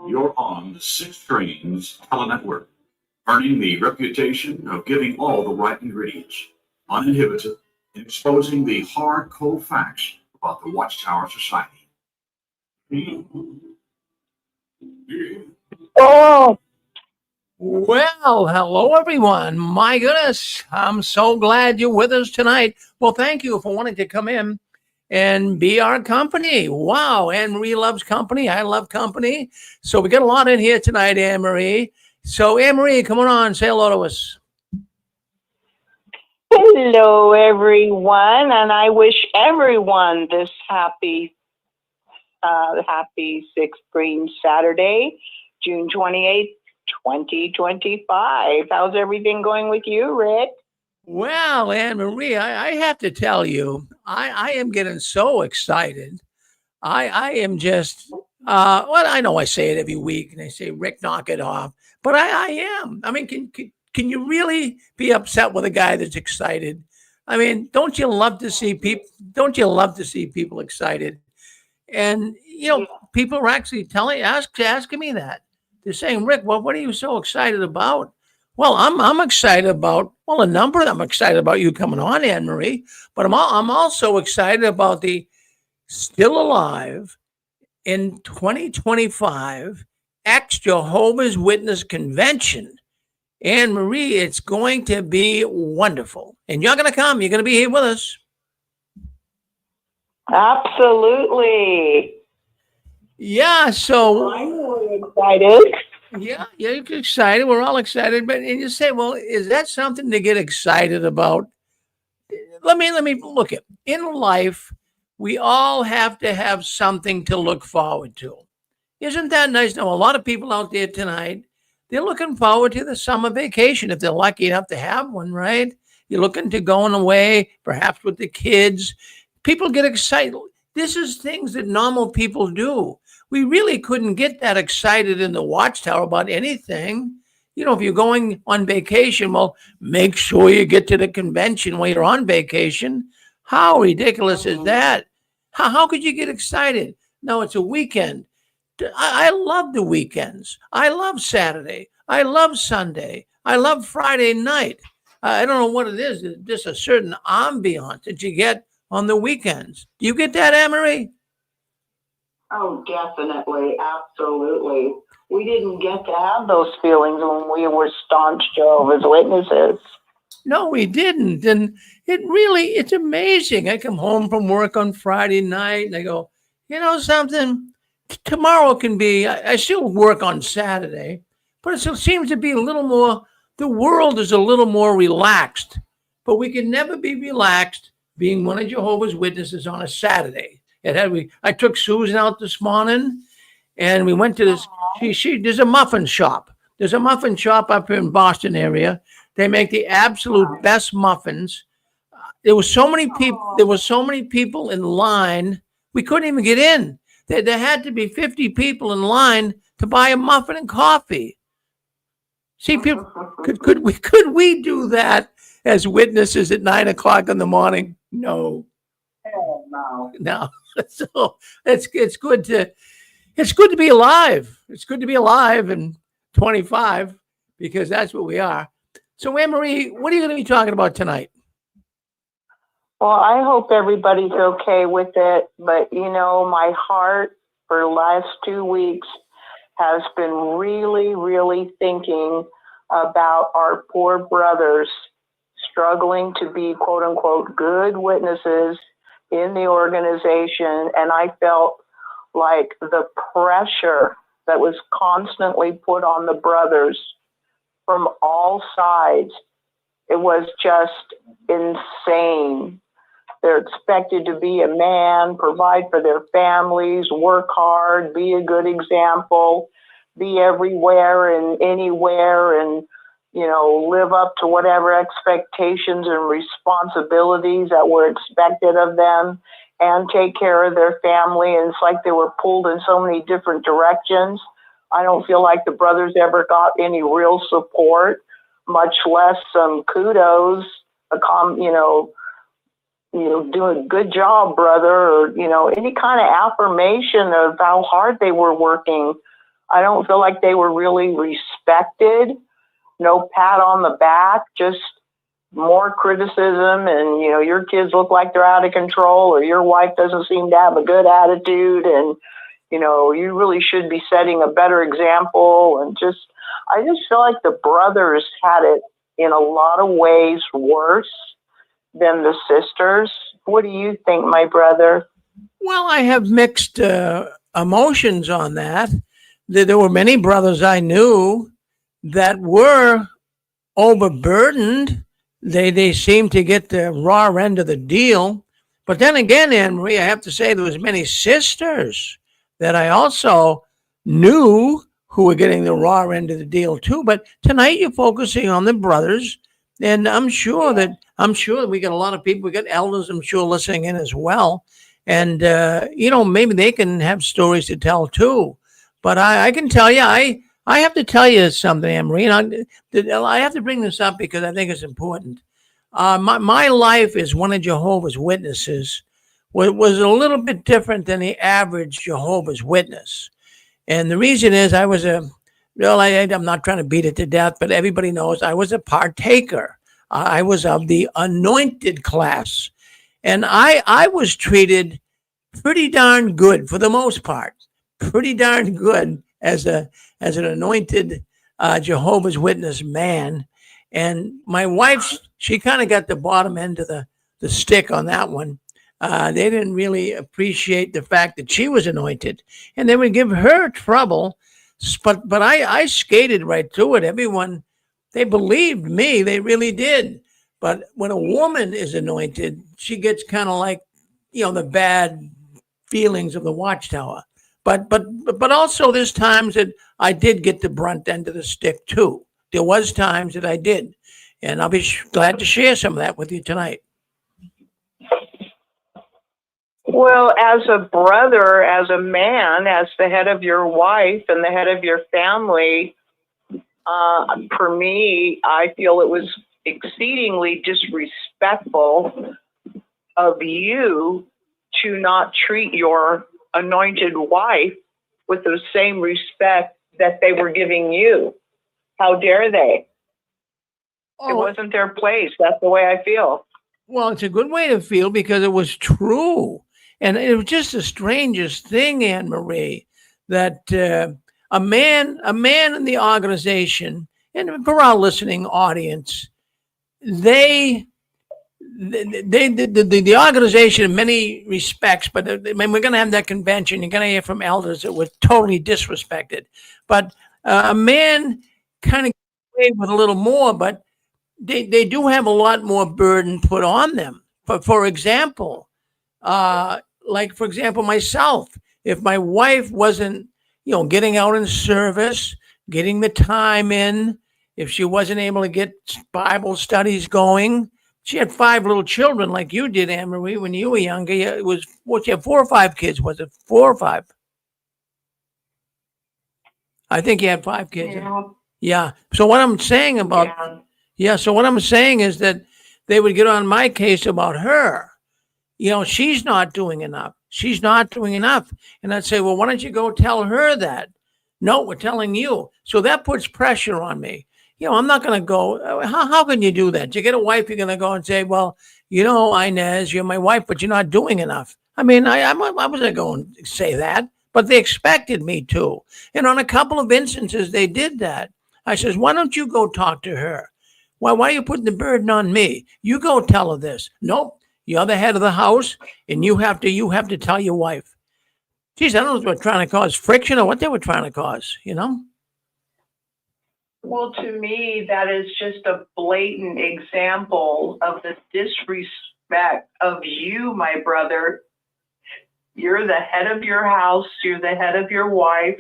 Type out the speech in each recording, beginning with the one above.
You're on the Six Trains Telenetwork, earning the reputation of giving all the right ingredients, uninhibited, and exposing the hard, cold facts about the Watchtower Society. Oh, Well, hello everyone. My goodness, I'm so glad you're with us tonight. Well, thank you for wanting to come in and be our company. Wow, Anne Marie loves company. I love company. So we got a lot in here tonight, Anne Marie. So Anne Marie, come on, say hello to us. hello, everyone, and I wish everyone this happy Sixth Green Saturday, June 28th, 2025. How's everything going with you, Rick? Well, Anne Marie, I have to tell you, I am getting so excited. I am just, well, I know I say it every week and they say, Rick, knock it off. But I am. I mean, can you really be upset with a guy that's excited? I mean, don't you love to see people? Don't you love to see people excited? And people are actually asking me that. They're saying, Rick, what are you so excited about? Well, I'm excited about a number of them. I'm excited about you coming on, Anne Marie, but I'm also excited about the Still Alive in 2025 ex Jehovah's Witness convention. Anne Marie, it's going to be wonderful, and you're going to come. You're going to be here with us. Absolutely. Yeah, so I'm really excited. yeah, you're excited. We're all excited, but and you say, well, is that something to get excited about? Let me look at in life. We all have to have something to look forward to. Isn't that nice? Now, a lot of people out there tonight, they're looking forward to the summer vacation if they're lucky enough to have one, right? You're looking to going away, perhaps with the kids. People get excited. This is things that normal people do. We really couldn't get that excited in the Watchtower about anything. If you're going on vacation, well, make sure you get to the convention while you're on vacation. How ridiculous is that? How could you get excited? No, it's a weekend. I love the weekends. I love Saturday. I love Sunday. I love Friday night. I don't know what it is. It's just a certain ambiance that you get on the weekends. Do you get that, Anne-Marie? Oh, definitely. Absolutely. We didn't get to have those feelings when we were staunch Jehovah's Witnesses. No, we didn't. And it's amazing. I come home from work on Friday night and I go, something, tomorrow can be, I still work on Saturday, but it seems to be a little more, the world is a little more relaxed. But we can never be relaxed being one of Jehovah's Witnesses on a Saturday. I took Susan out this morning and we went to this, there's a muffin shop. There's a muffin shop up here in Boston area. They make the absolute best muffins. There were so many people in line. We couldn't even get in. There had to be 50 people in line to buy a muffin and coffee. See, people, could we do that as witnesses at 9 o'clock in the morning? No. Hell no. So it's good to be alive. It's good to be alive in 25 because that's what we are. So, Anne Marie, what are you going to be talking about tonight? Well, I hope everybody's okay with it, but my heart for the last 2 weeks has been really, really thinking about our poor brothers struggling to be quote unquote good witnesses in the organization. And I felt like the pressure that was constantly put on the brothers from all sides, it was just insane. They're expected to be a man, provide for their families, work hard, be a good example, be everywhere and anywhere, and live up to whatever expectations and responsibilities that were expected of them and take care of their family. And it's like they were pulled in so many different directions. I don't feel like the brothers ever got any real support, much less some kudos, doing a good job, brother, or, any kind of affirmation of how hard they were working. I don't feel like they were really respected. No pat on the back, just more criticism, and your kids look like they're out of control, or your wife doesn't seem to have a good attitude, and you really should be setting a better example. And I just feel like the brothers had it in a lot of ways worse than the sisters. What do you think, my brother? Well, I have mixed emotions on that. There were many brothers I knew that were overburdened. They seemed to get the raw end of the deal. But then again, Anne Marie, I have to say there was many sisters that I also knew who were getting the raw end of the deal too. But tonight you're focusing on the brothers, and I'm sure that we got a lot of people. We got elders, I'm sure, listening in as well, and maybe they can have stories to tell too. But I can tell you, I have to tell you something, Anne Marie. And I have to bring this up because I think it's important. My life as one of Jehovah's Witnesses was a little bit different than the average Jehovah's Witness. And the reason is I'm not trying to beat it to death, but everybody knows I was a partaker. I was of the anointed class. And I was treated pretty darn good for the most part. Pretty darn good as an anointed Jehovah's Witness man. And my wife, she kind of got the bottom end of the stick on that one. They didn't really appreciate the fact that she was anointed, and they would give her trouble. But I skated right through it. Everyone, they believed me. They really did. But when a woman is anointed, she gets kind of like, the bad feelings of the Watchtower. But also there's times that I did get the brunt end of the stick too. There was times that I did, and I'll be glad to share some of that with you tonight. Well, as a brother, as a man, as the head of your wife and the head of your family, for me, I feel it was exceedingly disrespectful of you to not treat your anointed wife with the same respect that they were giving you. How dare they? It wasn't their place. That's the way I feel. Well, it's a good way to feel because it was true. And it was just the strangest thing, Anne Marie, that a man in the organization, and for our listening audience, the organization in many respects, but when we're going to have that convention, you're going to hear from elders that were totally disrespected. But a man kind of gets away with a little more, but they do have a lot more burden put on them. For example, myself, if my wife wasn't, getting out in service, getting the time in, if she wasn't able to get Bible studies going, she had 5 little children like you did, Anne Marie, when you were younger. It was, you had 4 or 5 kids, was it 4 or 5? I think you had 5 kids. Yeah. So what I'm saying about, so what I'm saying is that they would get on my case about her. She's not doing enough. She's not doing enough. And I'd say, well, why don't you go tell her that? No, we're telling you. So that puts pressure on me. I'm not going to go. How can you do that? You get a wife, you're going to go and say, well, Inez, you're my wife, but you're not doing enough. I mean, I wasn't going to say that, but they expected me to. And on a couple of instances, they did that. I says, why don't you go talk to her? Why are you putting the burden on me? You go tell her this. Nope. You're the head of the house, and you have to tell your wife. Geez, I don't know if they were trying to cause friction or what they were trying to cause, Well, to me, that is just a blatant example of the disrespect of you, my brother. You're the head of your house. You're the head of your wife.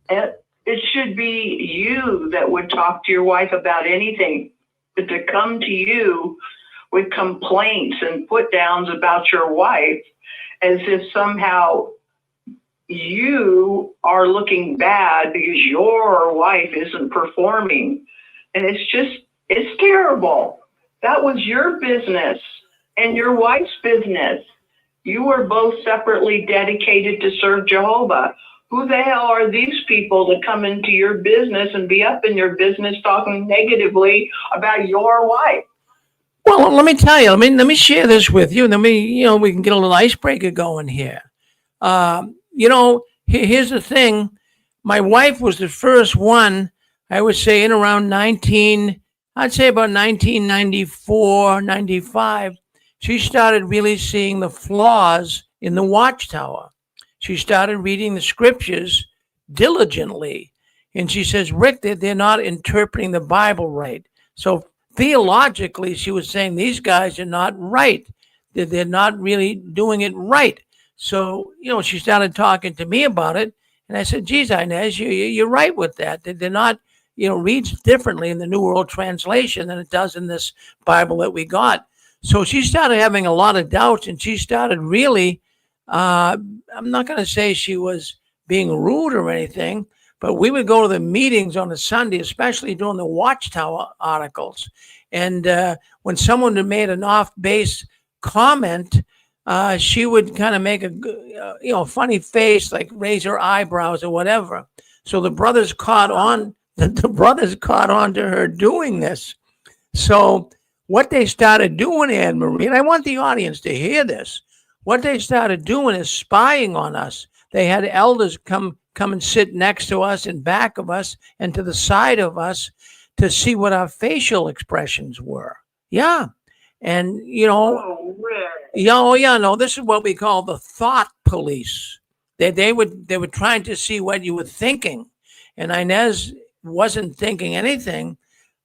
And it should be you that would talk to your wife about anything. But to come to you with complaints and put downs about your wife as if somehow you are looking bad because your wife isn't performing. And it's terrible. That was your business and your wife's business. You were both separately dedicated to serve Jehovah. Who the hell are these people that come into your business and be up in your business talking negatively about your wife? Well, let me tell you. Let me share this with you, and then we can get a little icebreaker going here. Here's the thing. My wife was the first one, I would say, in around I'd say about 1994, 95. She started really seeing the flaws in the Watchtower. She started reading the scriptures diligently. And she says, Rick, they're not interpreting the Bible right. So theologically, she was saying these guys are not right. They're not really doing it right. So, she started talking to me about it. And I said, geez, Inez, you're right with that. They're not, reads differently in the New World Translation than it does in this Bible that we got. So she started having a lot of doubts, and she started really, I'm not going to say she was being rude or anything, but we would go to the meetings on a Sunday, especially during the Watchtower articles. And when someone had made an off-base comment, she would kind of make a funny face, like raise her eyebrows or whatever. So the brothers caught on. The brothers caught on to her doing this. So what they started doing, Anne Marie, and I want the audience to hear this. What they started doing is spying on us. They had elders come and sit next to us and back of us and to the side of us to see what our facial expressions were. Yeah. And, no, this is what we call the thought police. They were trying to see what you were thinking. And Inez wasn't thinking anything,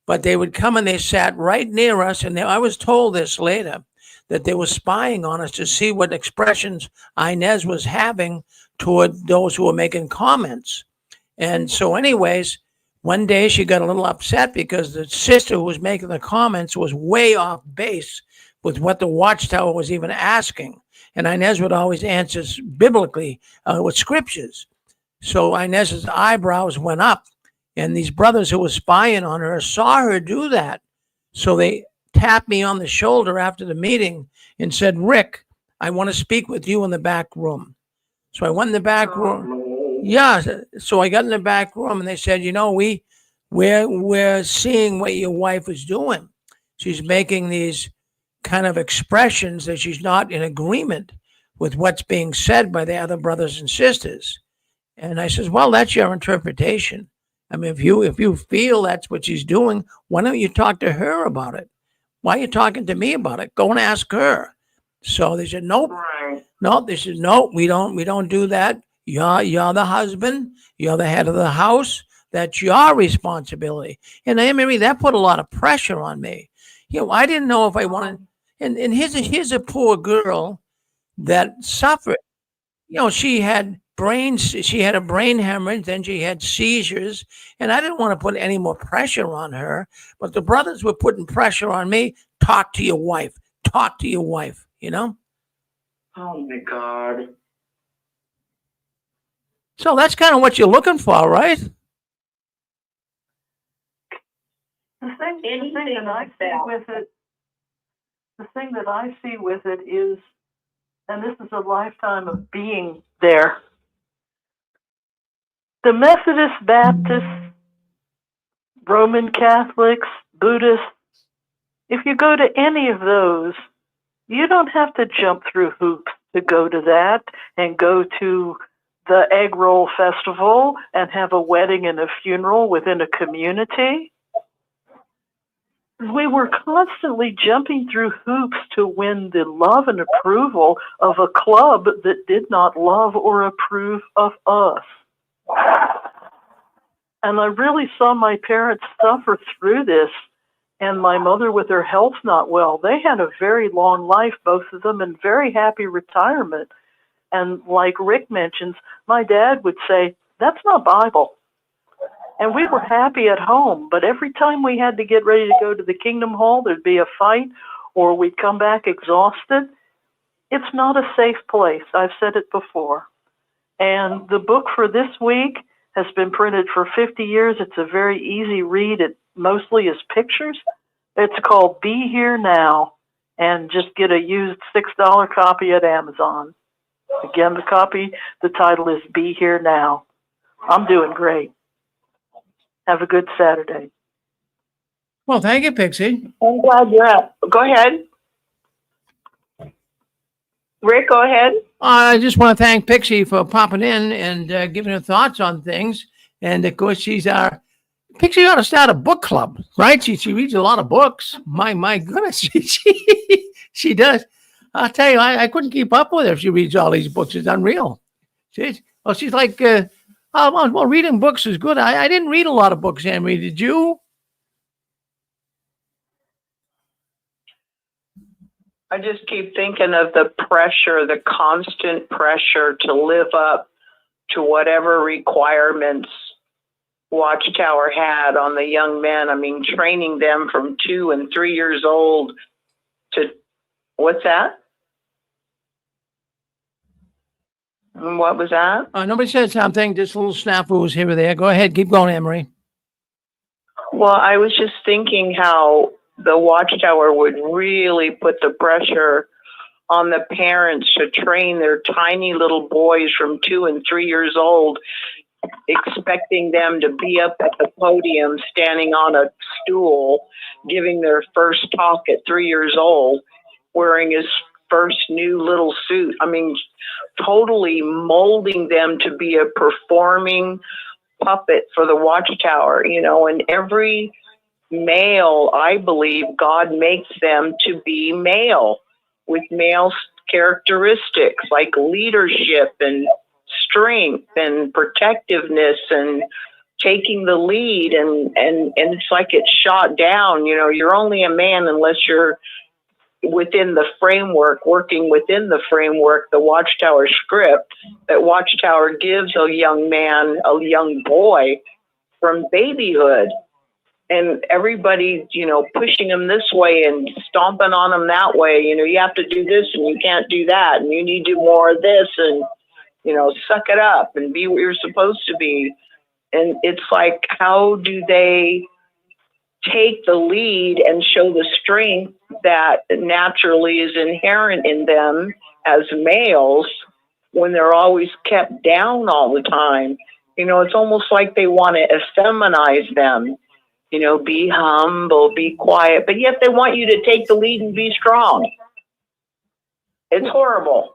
but they would come and they sat right near us. And I was told this later, that they were spying on us to see what expressions Inez was having toward those who were making comments. And so anyways, one day she got a little upset because the sister who was making the comments was way off base with what the Watchtower was even asking. And Inez would always answer biblically with scriptures. So Inez's eyebrows went up, and these brothers who were spying on her saw her do that. So they tapped me on the shoulder after the meeting and said, Rick, I want to speak with you in the back room. So I went in the back room. Yeah. So I got in the back room and they said, we're seeing what your wife is doing. She's making these kind of expressions that she's not in agreement with what's being said by the other brothers and sisters. And I says, well, that's your interpretation. I mean, if you feel that's what she's doing, why don't you talk to her about it? Why are you talking to me about it? Go and ask her. So they said, nope. Right. No, they said, no, we don't do that. You're the husband. You're the head of the house. That's your responsibility. And Anne Marie, that put a lot of pressure on me. I didn't know if I wanted. And here's a poor girl that suffered. She had a brain hemorrhage, then she had seizures, and I didn't want to put any more pressure on her, but the brothers were putting pressure on me. Talk to your wife, Oh my God. So that's kind of what you're looking for, right? The thing that I see with it is, and this is a lifetime of being there, the Methodist, Baptists, Roman Catholics, Buddhists, if you go to any of those, you don't have to jump through hoops to go to that and go to the egg roll festival and have a wedding and a funeral within a community. We were constantly jumping through hoops to win the love and approval of a club that did not love or approve of us. And I really saw my parents suffer through this, and my mother with her health not well. They had a very long life, both of them, and very happy retirement. And like Rick mentions, my dad would say, that's not Bible. And we were happy at home, but every time we had to get ready to go to the Kingdom Hall, there'd be a fight, or we'd come back exhausted. It's not a safe place. I've said it before. And the book for this week has been printed for 50 years. It's a very easy read. It mostly is pictures. It's called Be Here Now, and just get a used $6 copy at Amazon. Again, the title is Be Here Now. I'm doing great. Have a good Saturday. Well, thank you, Pixie. I'm glad you're up. Go ahead. Rick, go ahead. I just want to thank Pixie for popping in and giving her thoughts on things. And of course, Pixie ought to start a book club, right? She reads a lot of books. My goodness, she does. I'll tell you, I couldn't keep up with her if she reads all these books. It's unreal. She's like, well, reading books is good. I didn't read a lot of books, Henry. Did you? I just keep thinking of the pressure, the constant pressure to live up to whatever requirements Watchtower had on the young men. I mean, training them from 2 and 3 years old to, what's that? What was that? Nobody said something. Just a little snafus here or there. Go ahead. Keep going, Emery. Well, I was just thinking how the Watchtower would really put the pressure on the parents to train their tiny little boys from 2 and 3 years old, expecting them to be up at the podium, standing on a stool, giving their first talk at 3 years old, wearing his first new little suit. I mean, totally molding them to be a performing puppet for the Watchtower, you know, and every male, I believe God makes them to be male with male characteristics like leadership and strength and protectiveness and taking the lead, and it's like it's shot down. You know, you're only a man unless you're within the framework, working within the framework, the Watchtower script that Watchtower gives a young man, a young boy from babyhood. And everybody, you know, pushing them this way and stomping on them that way. You know, you have to do this and you can't do that, and you need to do more of this, and, you know, suck it up and be what you're supposed to be. And it's like, how do they take the lead and show the strength that naturally is inherent in them as males when they're always kept down all the time? You know, it's almost like they want to effeminize them. You know, be humble, be quiet, but yet they want you to take the lead and be strong. It's horrible.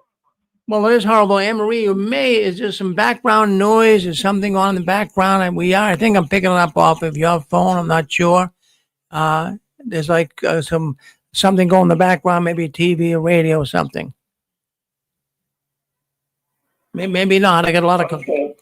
Well, it is horrible. Anne-Marie, is there some background noise or something on in the background? And I think I'm picking it up off of your phone. I'm not sure. There's like something going in the background, maybe TV or radio or something. Maybe not. I got a lot of... Okay.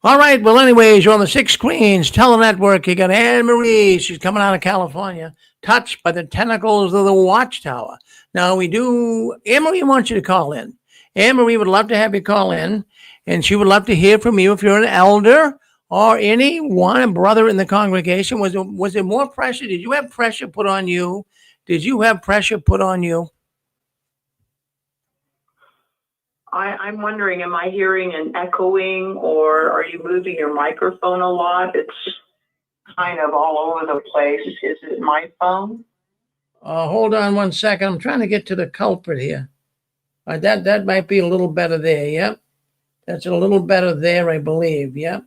All right. Well, anyways, you're on the 6 screens, Telenetwork. You got Anne-Marie. She's coming out of California, touched by the tentacles of the Watchtower. Now, Anne-Marie wants you to call in. Anne-Marie would love to have you call in, and she would love to hear from you if you're an elder or a brother in the congregation. Was there more pressure? Did you have pressure put on you? Did you have pressure put on you? I'm wondering, am I hearing an echoing, or are you moving your microphone a lot? It's kind of all over the place. Is it my phone? Hold on 1 second. I'm trying to get to the culprit here. That might be a little better there. Yep. That's a little better there, I believe. Yep.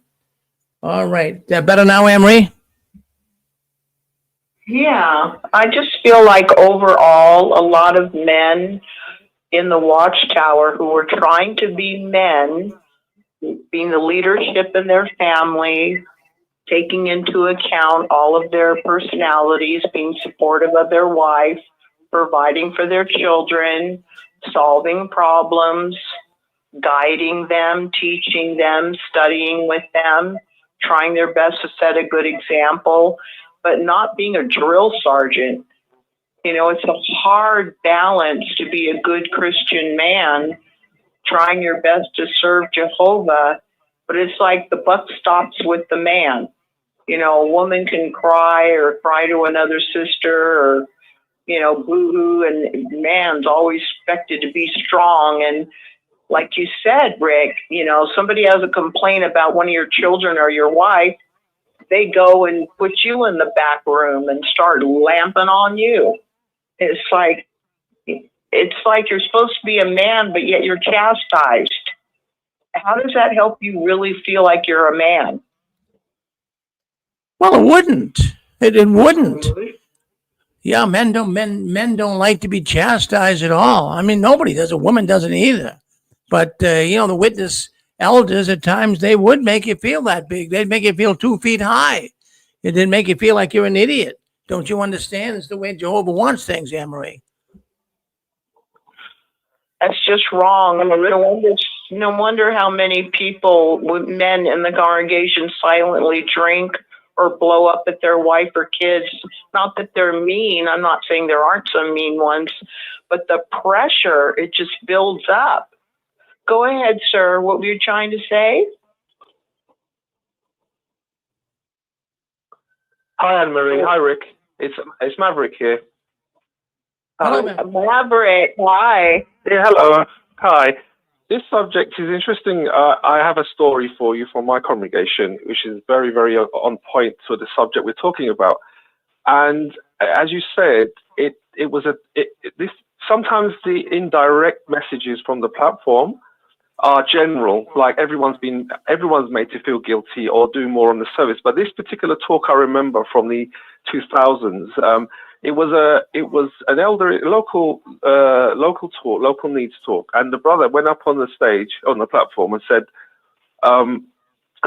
All right. That better now, Anne-Marie? Yeah. I just feel like overall, a lot of men in the Watchtower who were trying to be men, being the leadership in their family, taking into account all of their personalities, being supportive of their wife, providing for their children, solving problems, guiding them, teaching them, studying with them, trying their best to set a good example, but not being a drill sergeant. You know, it's a hard balance to be a good Christian man, trying your best to serve Jehovah, but it's like the buck stops with the man. You know, a woman can cry to another sister, or, you know, boo-hoo, and man's always expected to be strong. And like you said, Rick, you know, somebody has a complaint about one of your children or your wife, they go and put you in the back room and start lamping on you. It's like, it's like you're supposed to be a man, but yet you're chastised. How does that help you really feel like you're a man? Well, it wouldn't. It wouldn't. Yeah, men don't like to be chastised at all. I mean, nobody does. A woman doesn't either. But the witness elders at times they would make you feel that big. They'd make you feel 2 feet high. It didn't make you feel like you're an idiot. Don't you understand? It's the way Jehovah wants things, Anne-Marie. That's just wrong. No wonder how many people, men in the congregation, silently drink or blow up at their wife or kids. Not that they're mean. I'm not saying there aren't some mean ones, but the pressure, it just builds up. Go ahead, sir. What were you trying to say? Hi, Anne-Marie. Hi, Rick. It's Maverick here. Hello, Maverick. Hi. Yeah, hello. Hi. This subject is interesting. I have a story for you from my congregation, which is very, very on point to the subject we're talking about. And as you said, sometimes the indirect messages from the platform are general, like everyone's made to feel guilty or do more on the service. But this particular talk I remember from the 2000s. It was an elder local talk, local needs talk, and the brother went up on the stage on the platform and said,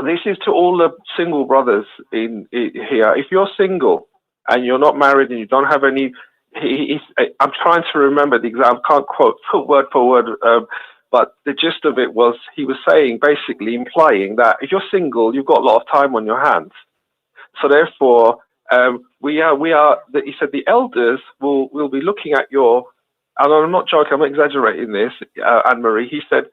"This is to all the single brothers in here. If you're single and you're not married and you don't have any," I'm trying to remember the exam, can't quote word for word, but the gist of it was he was saying, basically implying that if you're single, you've got a lot of time on your hands. So therefore, he said the elders will be looking at your, and I'm not joking, I'm not exaggerating this, Anne-Marie. He said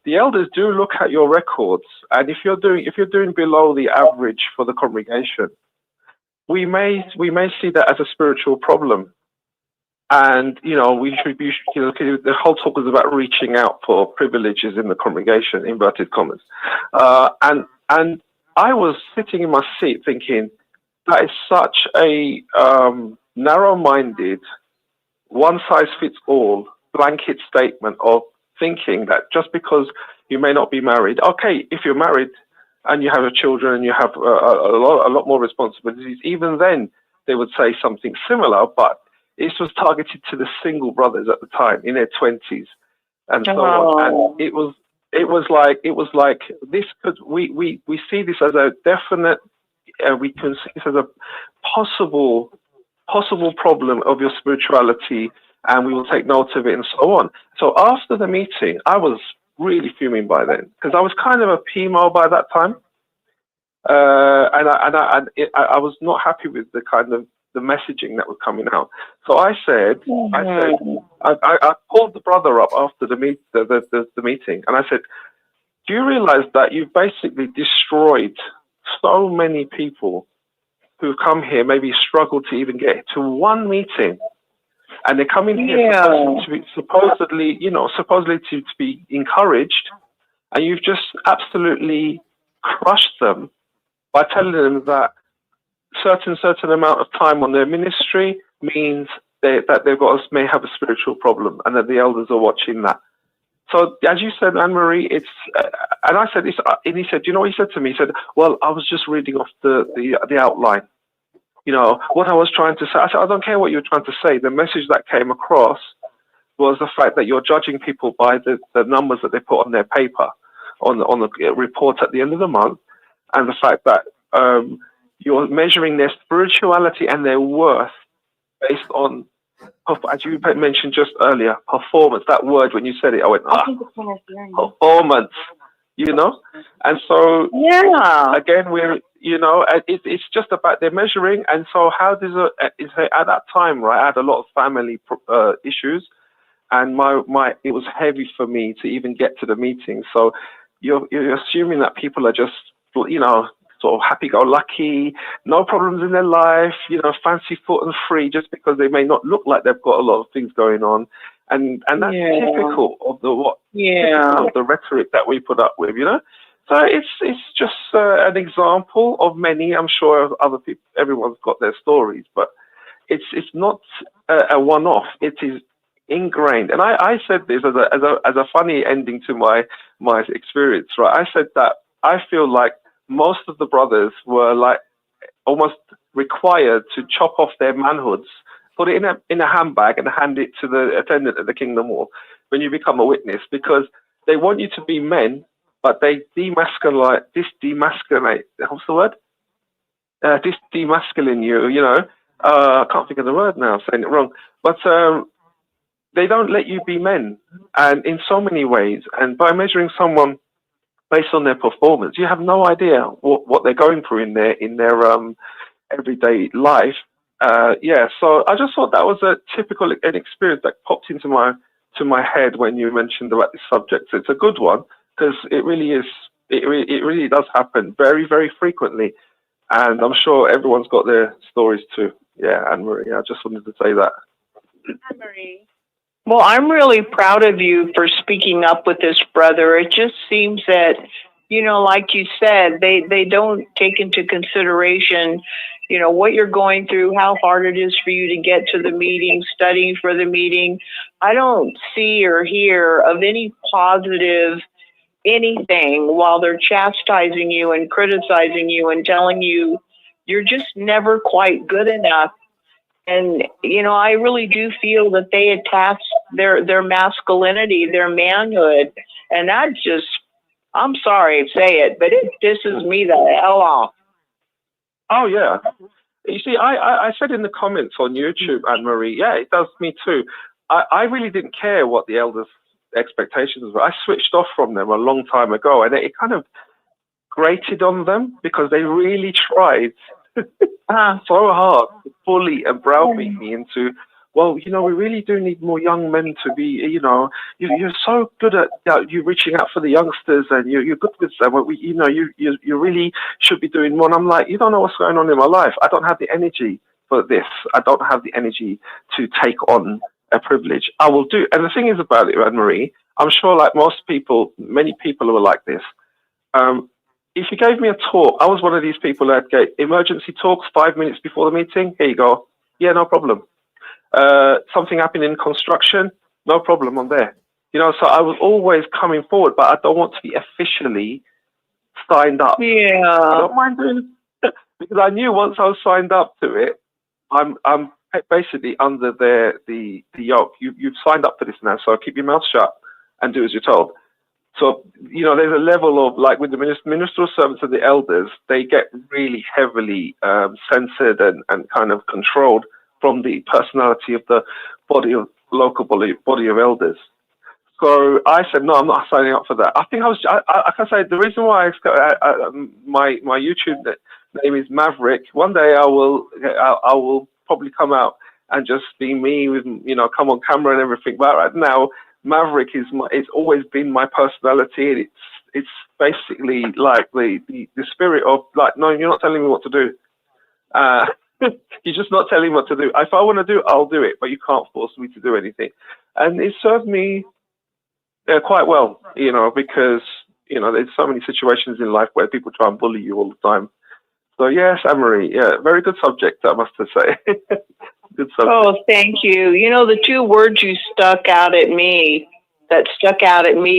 the elders do look at your records, and if you're doing below the average for the congregation, we may see that as a spiritual problem. And we should be, the whole talk was about reaching out for privileges in the congregation, inverted commas. And I was sitting in my seat thinking, that is such a narrow-minded, one-size-fits-all blanket statement of thinking that just because you may not be married, okay, if you're married and you have children and you have a lot more responsibilities, even then they would say something similar, but this was targeted to the single brothers at the time in their 20s and so on. And it was like this could we see this as a definite. We can see this as a possible problem of your spirituality, and we will take note of it and so on. So after the meeting, I was really fuming by then because I was kind of a PMO by that time, and I was not happy with the kind of the messaging that was coming out. So I said, I called the brother up after the meeting, and I said, "Do you realize that you've basically destroyed so many people who come here, maybe struggle to even get to one meeting, and they come in here supposedly to be encouraged, and you've just absolutely crushed them by telling them that certain amount of time on their ministry means that may have a spiritual problem, and that the elders are watching that." So as you said, Anne-Marie, it's and I said this, and he said, you know what he said to me? He said, "Well, I was just reading off the outline. What I was trying to say." I said, "I don't care what you're trying to say. The message that came across was the fact that you're judging people by the numbers that they put on their paper, on the report at the end of the month, and the fact that you're measuring their spirituality and their worth based on, as you mentioned just earlier, performance." That word, when you said it, I went, performance, And so, again, it's just about their measuring. And so how does at that time, right, I had a lot of family issues, and it was heavy for me to even get to the meeting. So you're assuming that people are just, sort of happy-go-lucky, no problems in their life, fancy foot and free, just because they may not look like they've got a lot of things going on, and that's typical of the rhetoric that we put up with, So it's just an example of many. I'm sure other people, everyone's got their stories, but it's not a one-off. It is ingrained. And I said this as a funny ending to my experience, right? I said that I feel like most of the brothers were like almost required to chop off their manhoods, put it in a handbag, and hand it to the attendant at the Kingdom Hall when you become a witness, because they want you to be men, but they demasculate. What's the word? Demasculine you. You know, I can't think of the word now. I'm saying it wrong, but they don't let you be men, and in so many ways. And by measuring someone based on their performance, you have no idea what they're going through in their everyday life. Yeah, so I just thought that was a typical an experience that popped into my head when you mentioned about this subject. So it's a good one because it really is. It really does happen very, very frequently, and I'm sure everyone's got their stories too. Yeah, Anne-Marie, I just wanted to say that. Anne-Marie. Well, I'm really proud of you for speaking up with this brother. It just seems that, you know, like you said, they don't take into consideration, you know, what you're going through, how hard it is for you to get to the meeting, studying for the meeting. I don't see or hear of any positive anything while they're chastising you and criticizing you and telling you you're just never quite good enough. And, you know, I really do feel that they attach their masculinity, their manhood. And that just, I'm sorry to say it, but it pisses me the hell off. Oh, yeah. You see, I said in the comments on YouTube, Anne-Marie, yeah, it does me too. I really didn't care what the elders' expectations were. I switched off from them a long time ago, and it kind of grated on them because they really tried so hard to bully and browbeat me into, well, you know, we really do need more young men to be, you know, you're so good at you reaching out for the youngsters, and you're good with them. You know, you really should be doing more. And I'm like, you don't know what's going on in my life. I don't have the energy for this. I don't have the energy to take on a privilege. I will do. And the thing is about it, Anne-Marie, I'm sure like most people, many people who are like this, if you gave me a talk, I was one of these people that get emergency talks 5 minutes before the meeting. Here you go. Yeah, no problem. Something happened in construction, no problem, I'm there. You know, so I was always coming forward, but I don't want to be officially signed up. Yeah. I don't mind doing it because I knew once I was signed up to it, I'm basically under the yoke. You've signed up for this now, so keep your mouth shut and do as you're told. So, you know, there's a level of, like with the ministerial servants and the elders, they get really heavily censored and kind of controlled from the personality of the local body of elders. So I said, no, I'm not signing up for that. I think I can say the reason why my YouTube name is Maverick. One day I will probably come out and just be me with, you know, come on camera and everything. But right now, Maverick it's always been my personality. It's basically like the spirit of like, no, you're not telling me what to do. You're just not telling me what to do. If I want to do it, I'll do it, but you can't force me to do anything. And it served me quite well, you know, because, you know, there's so many situations in life where people try and bully you all the time. So yes, Anne-Marie, yeah, very good subject, I must say. Good subject. Oh, thank you. You know, the two words that stuck out at me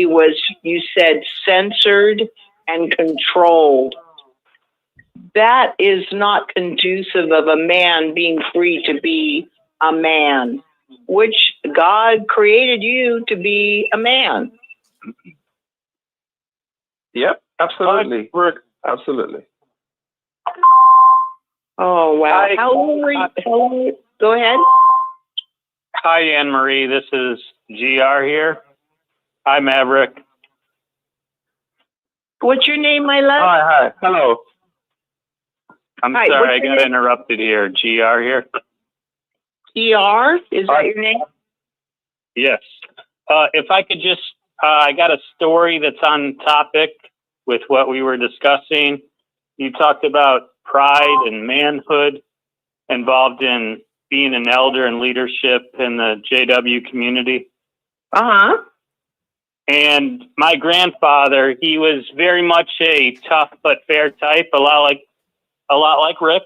was, you said censored and controlled. That is not conducive of a man being free to be a man, which God created you to be a man. Yep, absolutely. Absolutely. Oh, wow. How old were you? Go ahead. Hi, Anne-Marie. This is GR here. Hi, Maverick. What's your name, my love? Hi. Hello. I'm Hi, sorry, I what's your got name? interrupted here. GR here. ER? Is that your name? Yes. If I could just, I got a story that's on topic with what we were discussing. You talked about pride and manhood involved in being an elder and leadership in the JW community. Uh-huh. And my grandfather, he was very much a tough but fair type, a lot like Rick.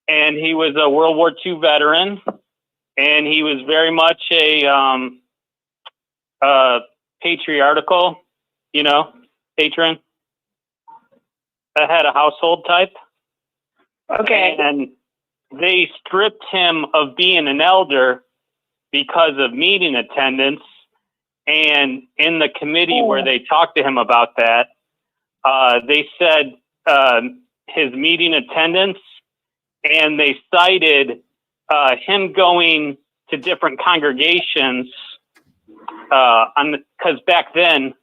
And he was a World War II veteran. and he was very much a patriarchal, patron, a head of household type. Okay. And they stripped him of being an elder because of meeting attendance. And in the committee where they talked to him about that, they said his meeting attendance, and they cited him going to different congregations because back then,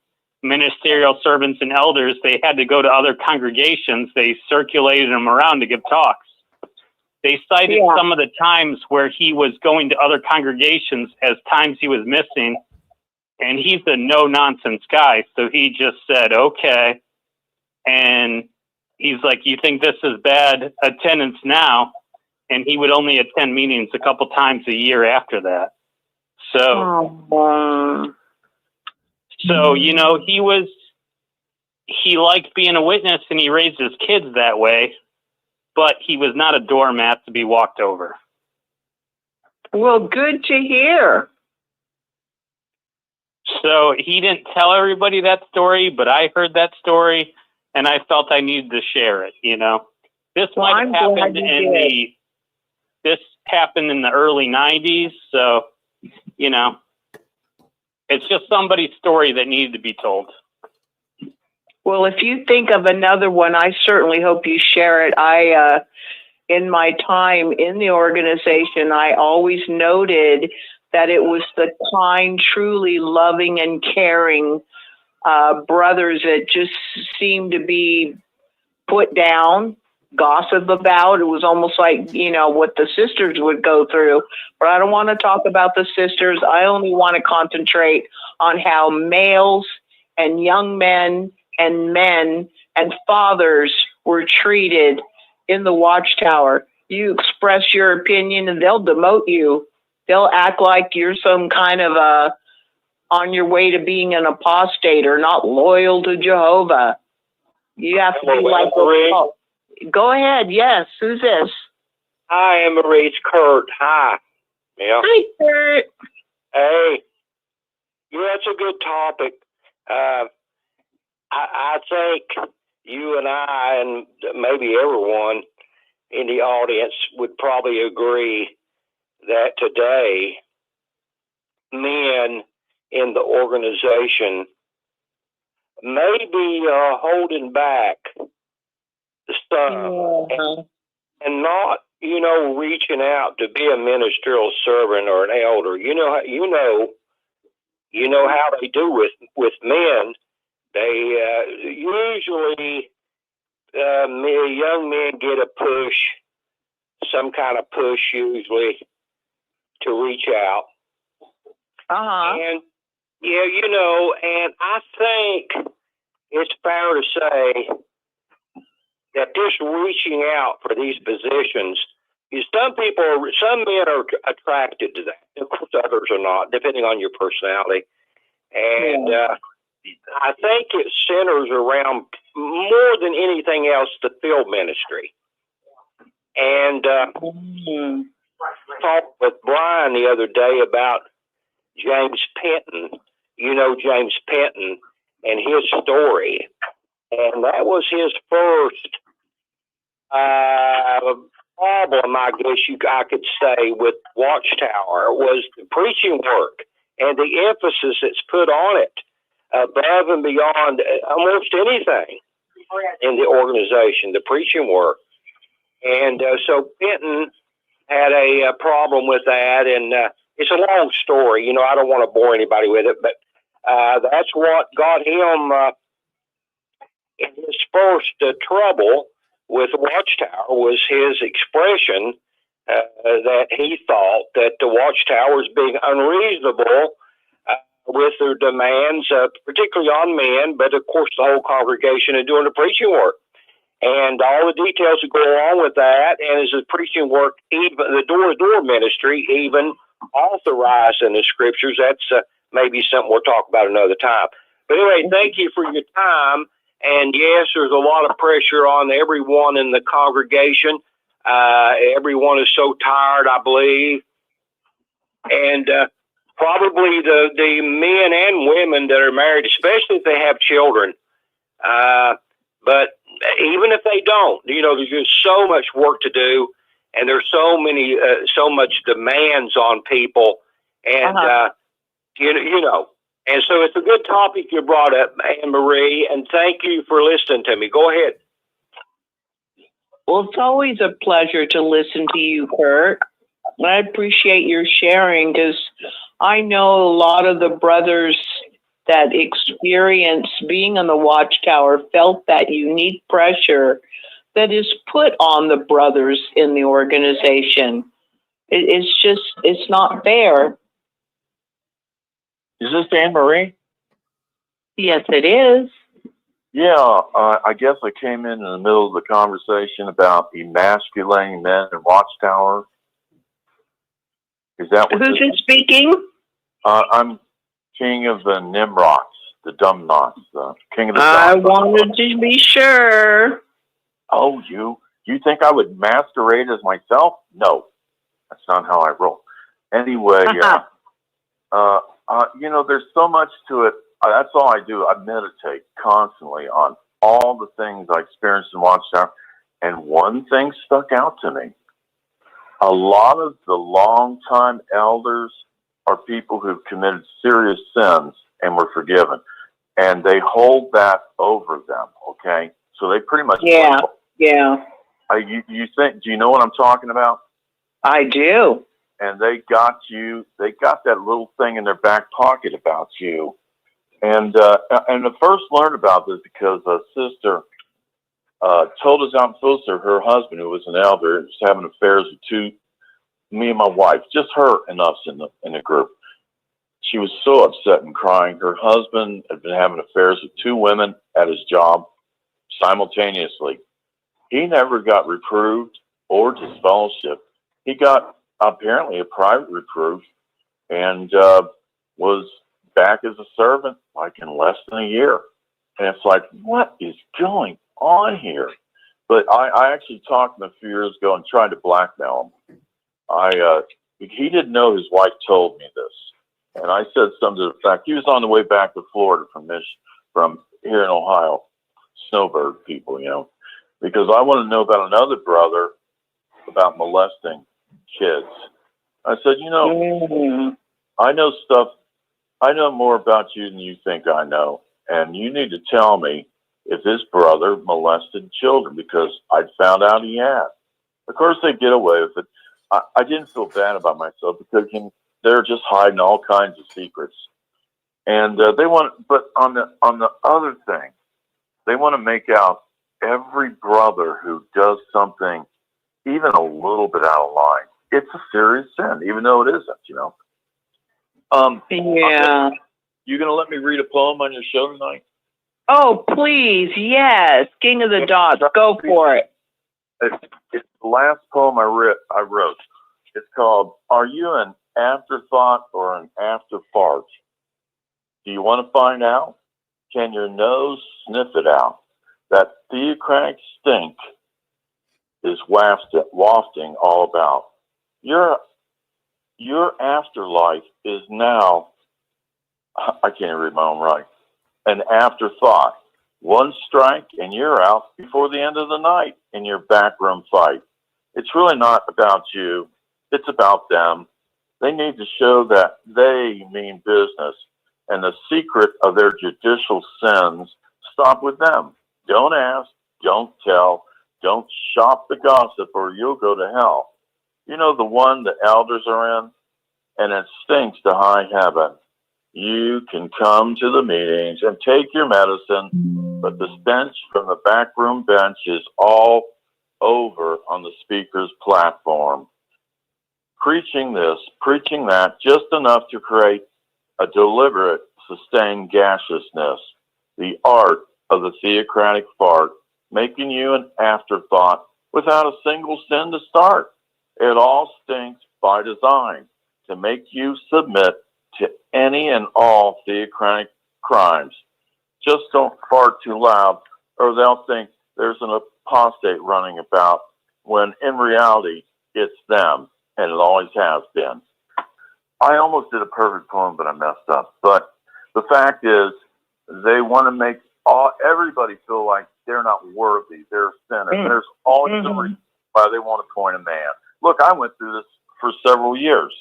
ministerial servants and elders, they had to go to other congregations. They circulated them around to give talks. They cited some of the times where he was going to other congregations as times he was missing, and he's a no-nonsense guy, so he just said, okay. And he's like, you think this is bad attendance now? And he would only attend meetings a couple times a year after that. So, he liked being a witness, and he raised his kids that way, but he was not a doormat to be walked over. Well, good to hear. So he didn't tell everybody that story, but I heard that story, and I felt I needed to share it, This might have happened this happened in the early 90s, so, it's just somebody's story that needed to be told. Well, if you think of another one, I certainly hope you share it. In my time in the organization, I always noted that it was the kind, truly loving and caring brothers that just seemed to be put down, gossip about. It was almost like, what the sisters would go through. But I don't want to talk about the sisters. I only want to concentrate on how males and young men and fathers were treated in the Watchtower. You express your opinion and they'll demote you. They'll act like you're some kind of on your way to being an apostate or not loyal to Jehovah. You have to be like, go ahead. Yes. Who's this? Hi, Emery. It's Kurt. Hi. Yeah. Hi, Kurt. Hey. Yeah, it's a good topic. I think you and I and maybe everyone in the audience would probably agree that today men in the organization may be holding back some and not, reaching out to be a ministerial servant or an elder. You know how they do with men. They usually young men get a push, some kind of push usually to reach out. And and I think it's fair to say that just reaching out for these positions, some men are attracted to that. Of course, others are not, depending on your personality. And I think it centers around more than anything else the field ministry. And talked with Brian the other day about James Penton. James Penton and his story. And that was his first problem, I guess I could say, with Watchtower, was the preaching work and the emphasis that's put on it above and beyond almost anything in the organization, the preaching work. And so Penton had a problem with that, and it's a long story. I don't want to bore anybody with it, but that's what got him in his first trouble with Watchtower, was his expression that he thought that the Watchtower was being unreasonable with their demands, particularly on men, but of course the whole congregation, and doing the preaching work. And all the details that go along with that, and as the preaching work, even the door-to-door ministry, even authorized in the scriptures. That's maybe something we'll talk about another time. But anyway, thank you for your time. And yes, there's a lot of pressure on everyone in the congregation. Everyone is so tired, I believe, and probably the men and women that are married, especially if they have children. But even if they don't, there's just so much work to do, and there's so much demands on people, and and so it's a good topic you brought up, Anne Marie, and thank you for listening to me. Go ahead. Well, it's always a pleasure to listen to you, Kurt. I appreciate your sharing, because I know a lot of the brothers that experience being on the Watchtower felt that unique pressure that is put on the brothers in the organization. It's not fair. Is this Anne Marie? Yes, it is. Yeah, I guess I came in the middle of the conversation about emasculating men in Watchtower. Is that what Who's it speaking? I'm king of the Nimrods, the dumb knots, king of the I wanted to be sure. Oh, you think I would masquerade as myself? No, that's not how I roll. Anyway, there's so much to it. That's all I do. I meditate constantly on all the things I experienced in Watchtower. And one thing stuck out to me. A lot of the longtime elders are people who've committed serious sins and were forgiven. And they hold that over them, okay? So they pretty much... Yeah. You think, do you know what I'm talking about? I do. And they got that little thing in their back pocket about you. And I first learned about this because a sister told us out in Filster, her husband, who was an elder, was having affairs with me and my wife, just her and us in the group. She was so upset and crying. Her husband had been having affairs with 2 women at his job simultaneously. He never got reproved or disfellowshipped. He got apparently a private reproof and was back as a servant like in less than a year. And it's like, what is going on here? But I actually talked to him a few years ago and tried to blackmail him. He didn't know his wife told me this. And I said something to the fact, he was on the way back to Florida from here in Ohio, snowbird people, because I want to know about another brother about molesting kids. I said, I know stuff. I know more about you than you think I know. And you need to tell me if this brother molested children, because I'd found out he had. Of course, they get away with it. I didn't feel bad about myself because they're just hiding all kinds of secrets. And but on the other thing, they want to make out every brother who does something even a little bit out of line. It's a serious sin, even though it isn't, Yeah. You going to let me read a poem on your show tonight? Oh, please, yes. King of the Dots, go for it. It's the last poem I wrote. It's called, Are You an Afterthought or an After Fart? Do you want to find out? Can your nose sniff it out? That theocratic stink is wafting all about. Your afterlife is now, I can't read my own writing, an afterthought. One strike and you're out before the end of the night in your backroom fight. It's really not about you. It's about them. They need to show that they mean business, and the secret of their judicial sins stop with them. Don't ask, don't tell, don't shop the gossip or you'll go to hell. The one the elders are in, and it stinks to high heaven. You can come to the meetings and take your medicine, but the stench from the backroom bench is all over on the speaker's platform. Preaching this, preaching that, just enough to create a deliberate, sustained gaseousness, the art of the theocratic fart, making you an afterthought without a single sin to start. It all stinks by design to make you submit to any and all theocratic crimes. Just don't fart too loud, or they'll think there's an apostate running about, when in reality, it's them, and it always has been. I almost did a perfect poem, but I messed up. But the fact is, they want to make everybody feel like they're not worthy. They're a sinner. And there's always a reason why they want to point a man. Look, I went through this for several years,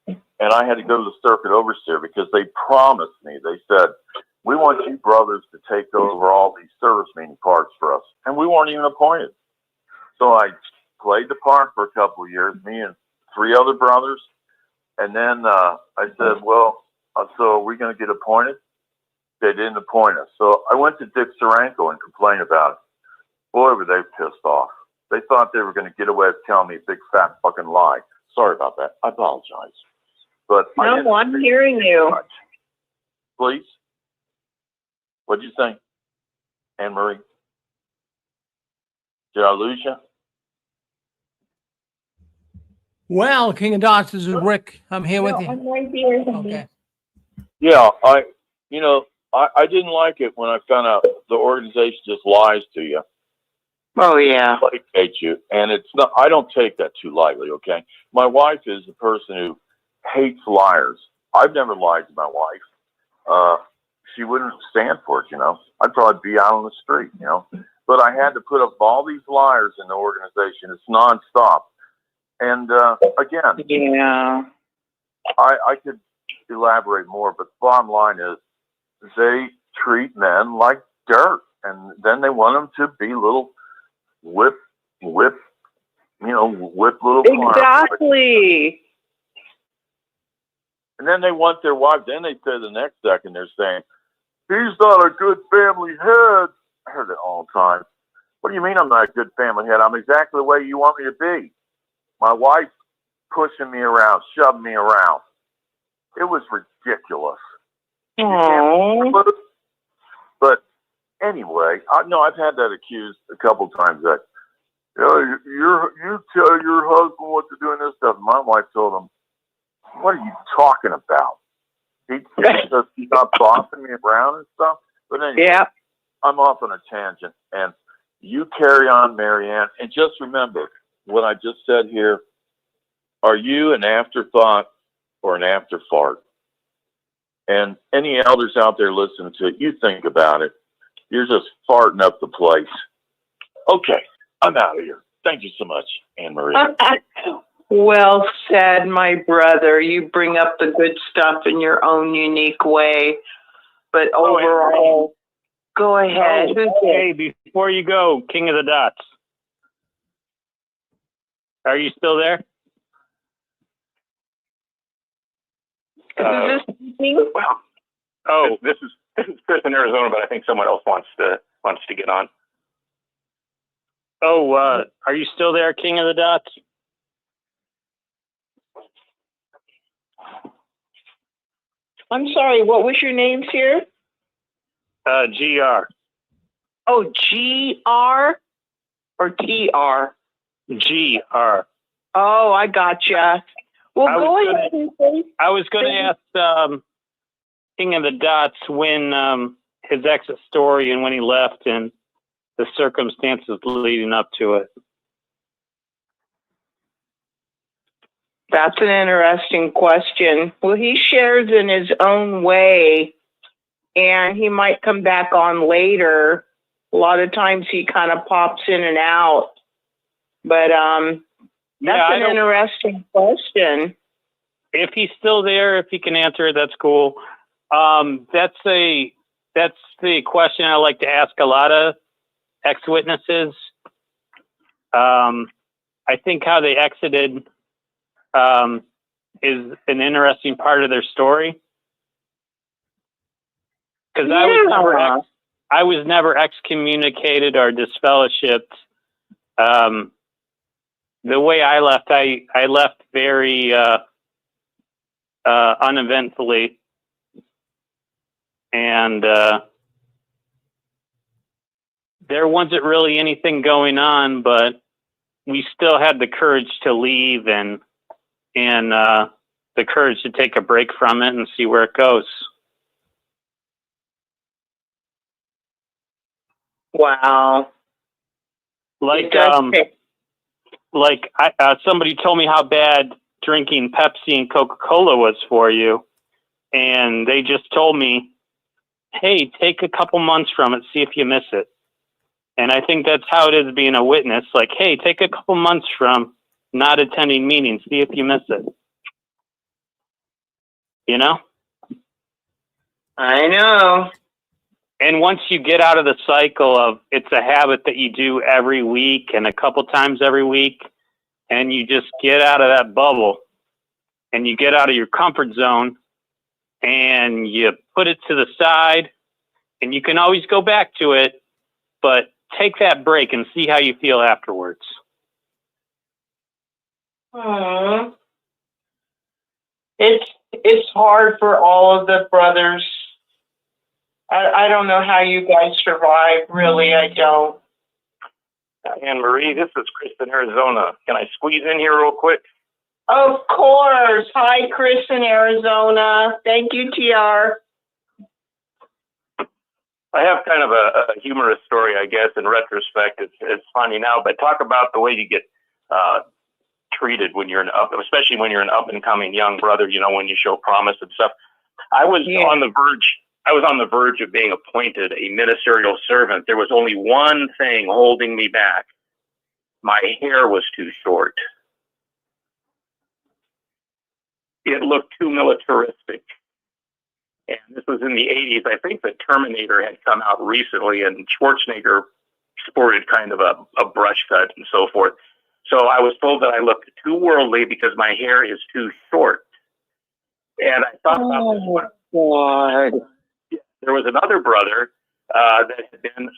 and I had to go to the circuit overseer because they promised me. They said, we want you brothers to take over all these service meeting parts for us. And we weren't even appointed. So I played the part for a couple of years, me and 3 other brothers. And then I said, well, so are we going to get appointed? They didn't appoint us. So I went to Dick Saranko and complained about it. Boy, were they pissed off. They thought they were going to get away with telling me a big fat fucking lie. Sorry about that. I apologize. But No, I'm hearing you. Much. Please. What'd you think, Anne Marie? Did I lose you? Well, King of Dots, this is Rick. I'm here with you. I'm right here. Okay. Yeah, I didn't like it when I found out the organization just lies to you. Oh, yeah. Placate you, and it's not. I don't take that too lightly. Okay, my wife is a person who hates liars. I've never lied to my wife. She wouldn't stand for it. I'd probably be out on the street. But I had to put up all these liars in the organization. It's nonstop. And again, Yeah. I could elaborate more, but the bottom line is they treat men like dirt, and then they want them to be little whip little. Exactly. And then they want their wife. Then they say the next second they're saying, "He's not a good family head." I heard it all the time. What do you mean I'm not a good family head? I'm exactly the way you want me to be. My wife pushing me around, shoving me around. It was ridiculous. Aww. But anyway, I've had that accused a couple times that, you tell your husband what to do and this stuff. My wife told him, what are you talking about? He's not bossing me around and stuff. But anyway, Yeah. I'm off on a tangent. And you carry on, Marianne. And just remember what I just said here. Are you an afterthought or an after fart? And any elders out there listening to it, you think about it. You're just farting up the place. Okay, I'm out of here. Thank you so much, Anne Marie. Well said, my brother. You bring up the good stuff in your own unique way. But overall, go ahead. Hey, before you go, King of the Dots. Are you still there? Is this me? Well, this is Chris in Arizona, but I think someone else wants to get on. Oh, are you still there, King of the Dots? I'm sorry, what was your names here? GR. Oh, GR or TR? GR. Oh, I gotcha. Well, go ahead and say. I was going to ask King of the Dots when his exit story and when he left and the circumstances leading up to it. That's an interesting question. Well, he shares in his own way, and he might come back on later. A lot of times he kind of pops in and out. But that's an interesting question. If he's still there, if he can answer it, that's cool. That's the question I like to ask a lot of ex-witnesses. I think how they exited is an interesting part of their story. Because I was never excommunicated or disfellowshipped. The way I left, I left very uneventfully, and there wasn't really anything going on, but we still had the courage to leave and the courage to take a break from it and see where it goes. Wow. Somebody told me how bad drinking Pepsi and Coca-Cola was for you. And they just told me, hey, take a couple months from it, see if you miss it. And I think that's how it is being a witness. Like, hey, take a couple months from not attending meetings, see if you miss it. You know? I know. And once you get out of the cycle of it's a habit that you do every week and a couple times every week, and you just get out of that bubble and you get out of your comfort zone and you put it to the side, and you can always go back to it, but take that break and see how you feel afterwards. It's hard for all of the brothers. I don't know how you guys survive, really, I don't. Anne Marie, this is Chris in Arizona. Can I squeeze in here real quick? Of course. Hi, Chris in Arizona. Thank you, TR. I have kind of a humorous story, I guess. In retrospect, it's funny now, but talk about the way you get treated when you're especially when you're an up and coming young brother. You know, when you show promise and stuff. I was on the verge of being appointed a ministerial servant. There was only one thing holding me back. My hair was too short. It looked too militaristic. And this was in the 80s. I think the Terminator had come out recently, and Schwarzenegger sported kind of a brush cut and so forth. So I was told that I looked too worldly because my hair is too short. And I thought about this one. God. There was another brother that had been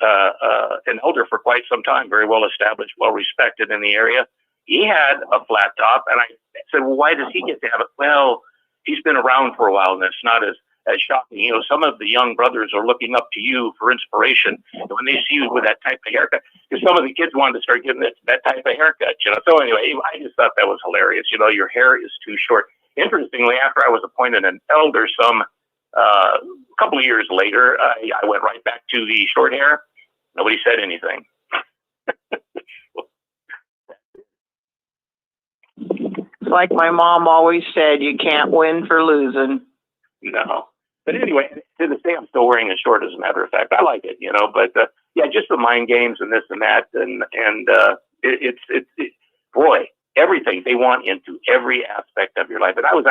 an elder for quite some time, very well established, well respected in the area. He had a flat top, and I said, well, why does he get to have it? Well, he's been around for a while, and it's not as shocking. You know, some of the young brothers are looking up to you for inspiration when they see you with that type of haircut. Because some of the kids wanted to start getting that type of haircut, you know. So anyway, I just thought that was hilarious. You know, your hair is too short. Interestingly, after I was appointed an elder a couple of years later, I went right back to the short hair. Nobody said anything. It's like my mom always said, you can't win for losing. No. But anyway, to this day, I'm still wearing a short, as a matter of fact. I like it, you know, but yeah, just the mind games and this and that. And it's boy, everything they want into every aspect of your life. And I was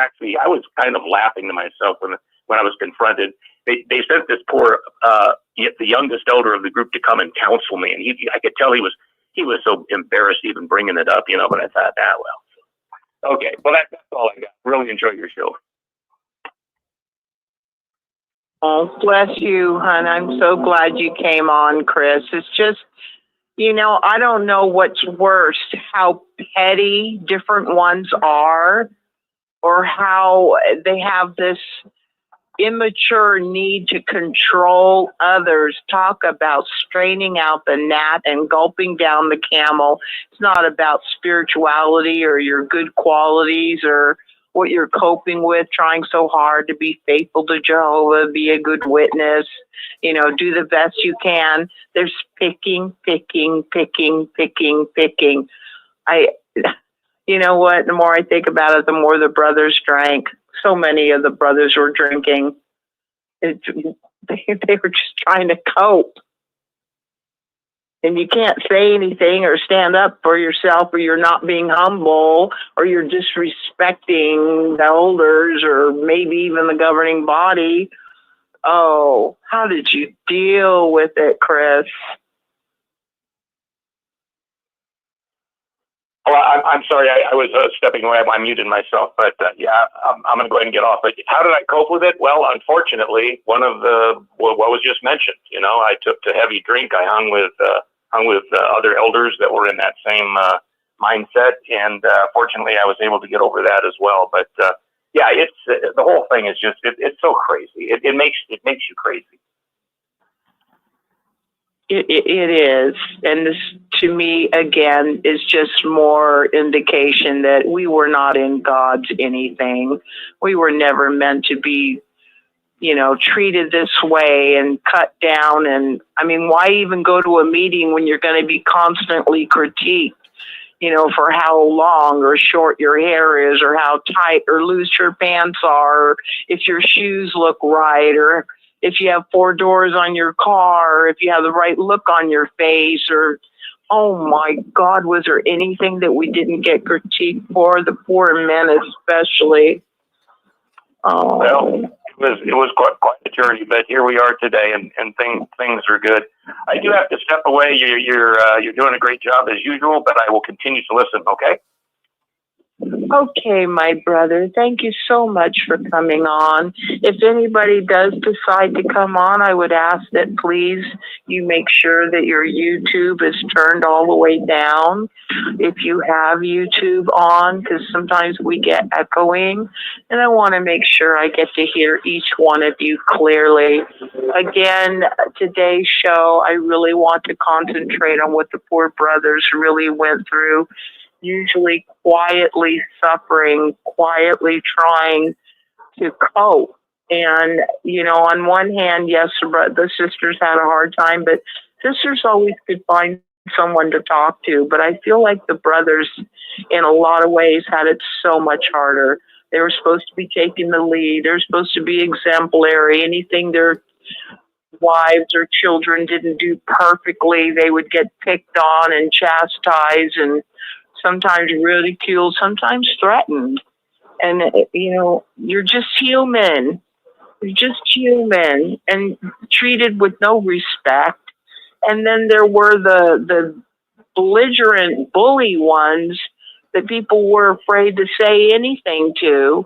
kind of laughing to myself when I was confronted. They sent this poor, the youngest elder of the group to come and counsel me. And I could tell he was so embarrassed even bringing it up, you know, but I thought, well, okay. Well, that's all I got. Really enjoy your show. Oh, bless you, hon. I'm so glad you came on, Chris. It's just, you know, I don't know what's worse, how petty different ones are, or how they have this immature need to control others. Talk about straining out the gnat and gulping down the camel. It's not about spirituality or your good qualities or what you're coping with, trying so hard to be faithful to Jehovah, be a good witness, you know, do the best you can. There's picking. You know what? The more I think about it, the more the brothers drank. So many of the brothers were drinking. They were just trying to cope. And you can't say anything or stand up for yourself, or you're not being humble, or you're disrespecting the elders, or maybe even the governing body. Oh, how did you deal with it, Chris? Well, I'm sorry, I was stepping away. I muted myself, but yeah, I'm going to go ahead and get off. But how did I cope with it? Well, unfortunately, one of what was just mentioned. You know, I took to heavy drink. I hung with other elders that were in that same mindset, and fortunately, I was able to get over that as well. But yeah, it's the whole thing is just it's so crazy. It makes you crazy. It is. And this, to me, again, is just more indication that we were not in God's anything. We were never meant to be, you know, treated this way and cut down. And I mean, why even go to a meeting when you're going to be constantly critiqued? for how long or short your hair is, or how tight or loose your pants are, or if your shoes look right, or if you have 4 doors on your car, or if you have the right look on your face, or, oh my God, was there anything that we didn't get critiqued for? The poor men especially. Oh. Well, it was quite a journey, but here we are today, and things are good. I do have to step away. You're doing a great job as usual, but I will continue to listen. Okay. Okay, my brother. Thank you so much for coming on. If anybody does decide to come on, I would ask that please you make sure that your YouTube is turned all the way down. If you have YouTube on, because sometimes we get echoing, and I want to make sure I get to hear each one of you clearly. Again, today's show, I really want to concentrate on what the poor brothers really went through. Usually quietly suffering, quietly trying to cope. And, on one hand, yes, the sisters had a hard time, but sisters always could find someone to talk to. But I feel like the brothers, in a lot of ways, had it so much harder. They were supposed to be taking the lead. They're supposed to be exemplary. Anything their wives or children didn't do perfectly, they would get picked on and chastised and sometimes ridiculed, sometimes threatened. And, you're just human. You're just human and treated with no respect. And then there were the belligerent bully ones that people were afraid to say anything to.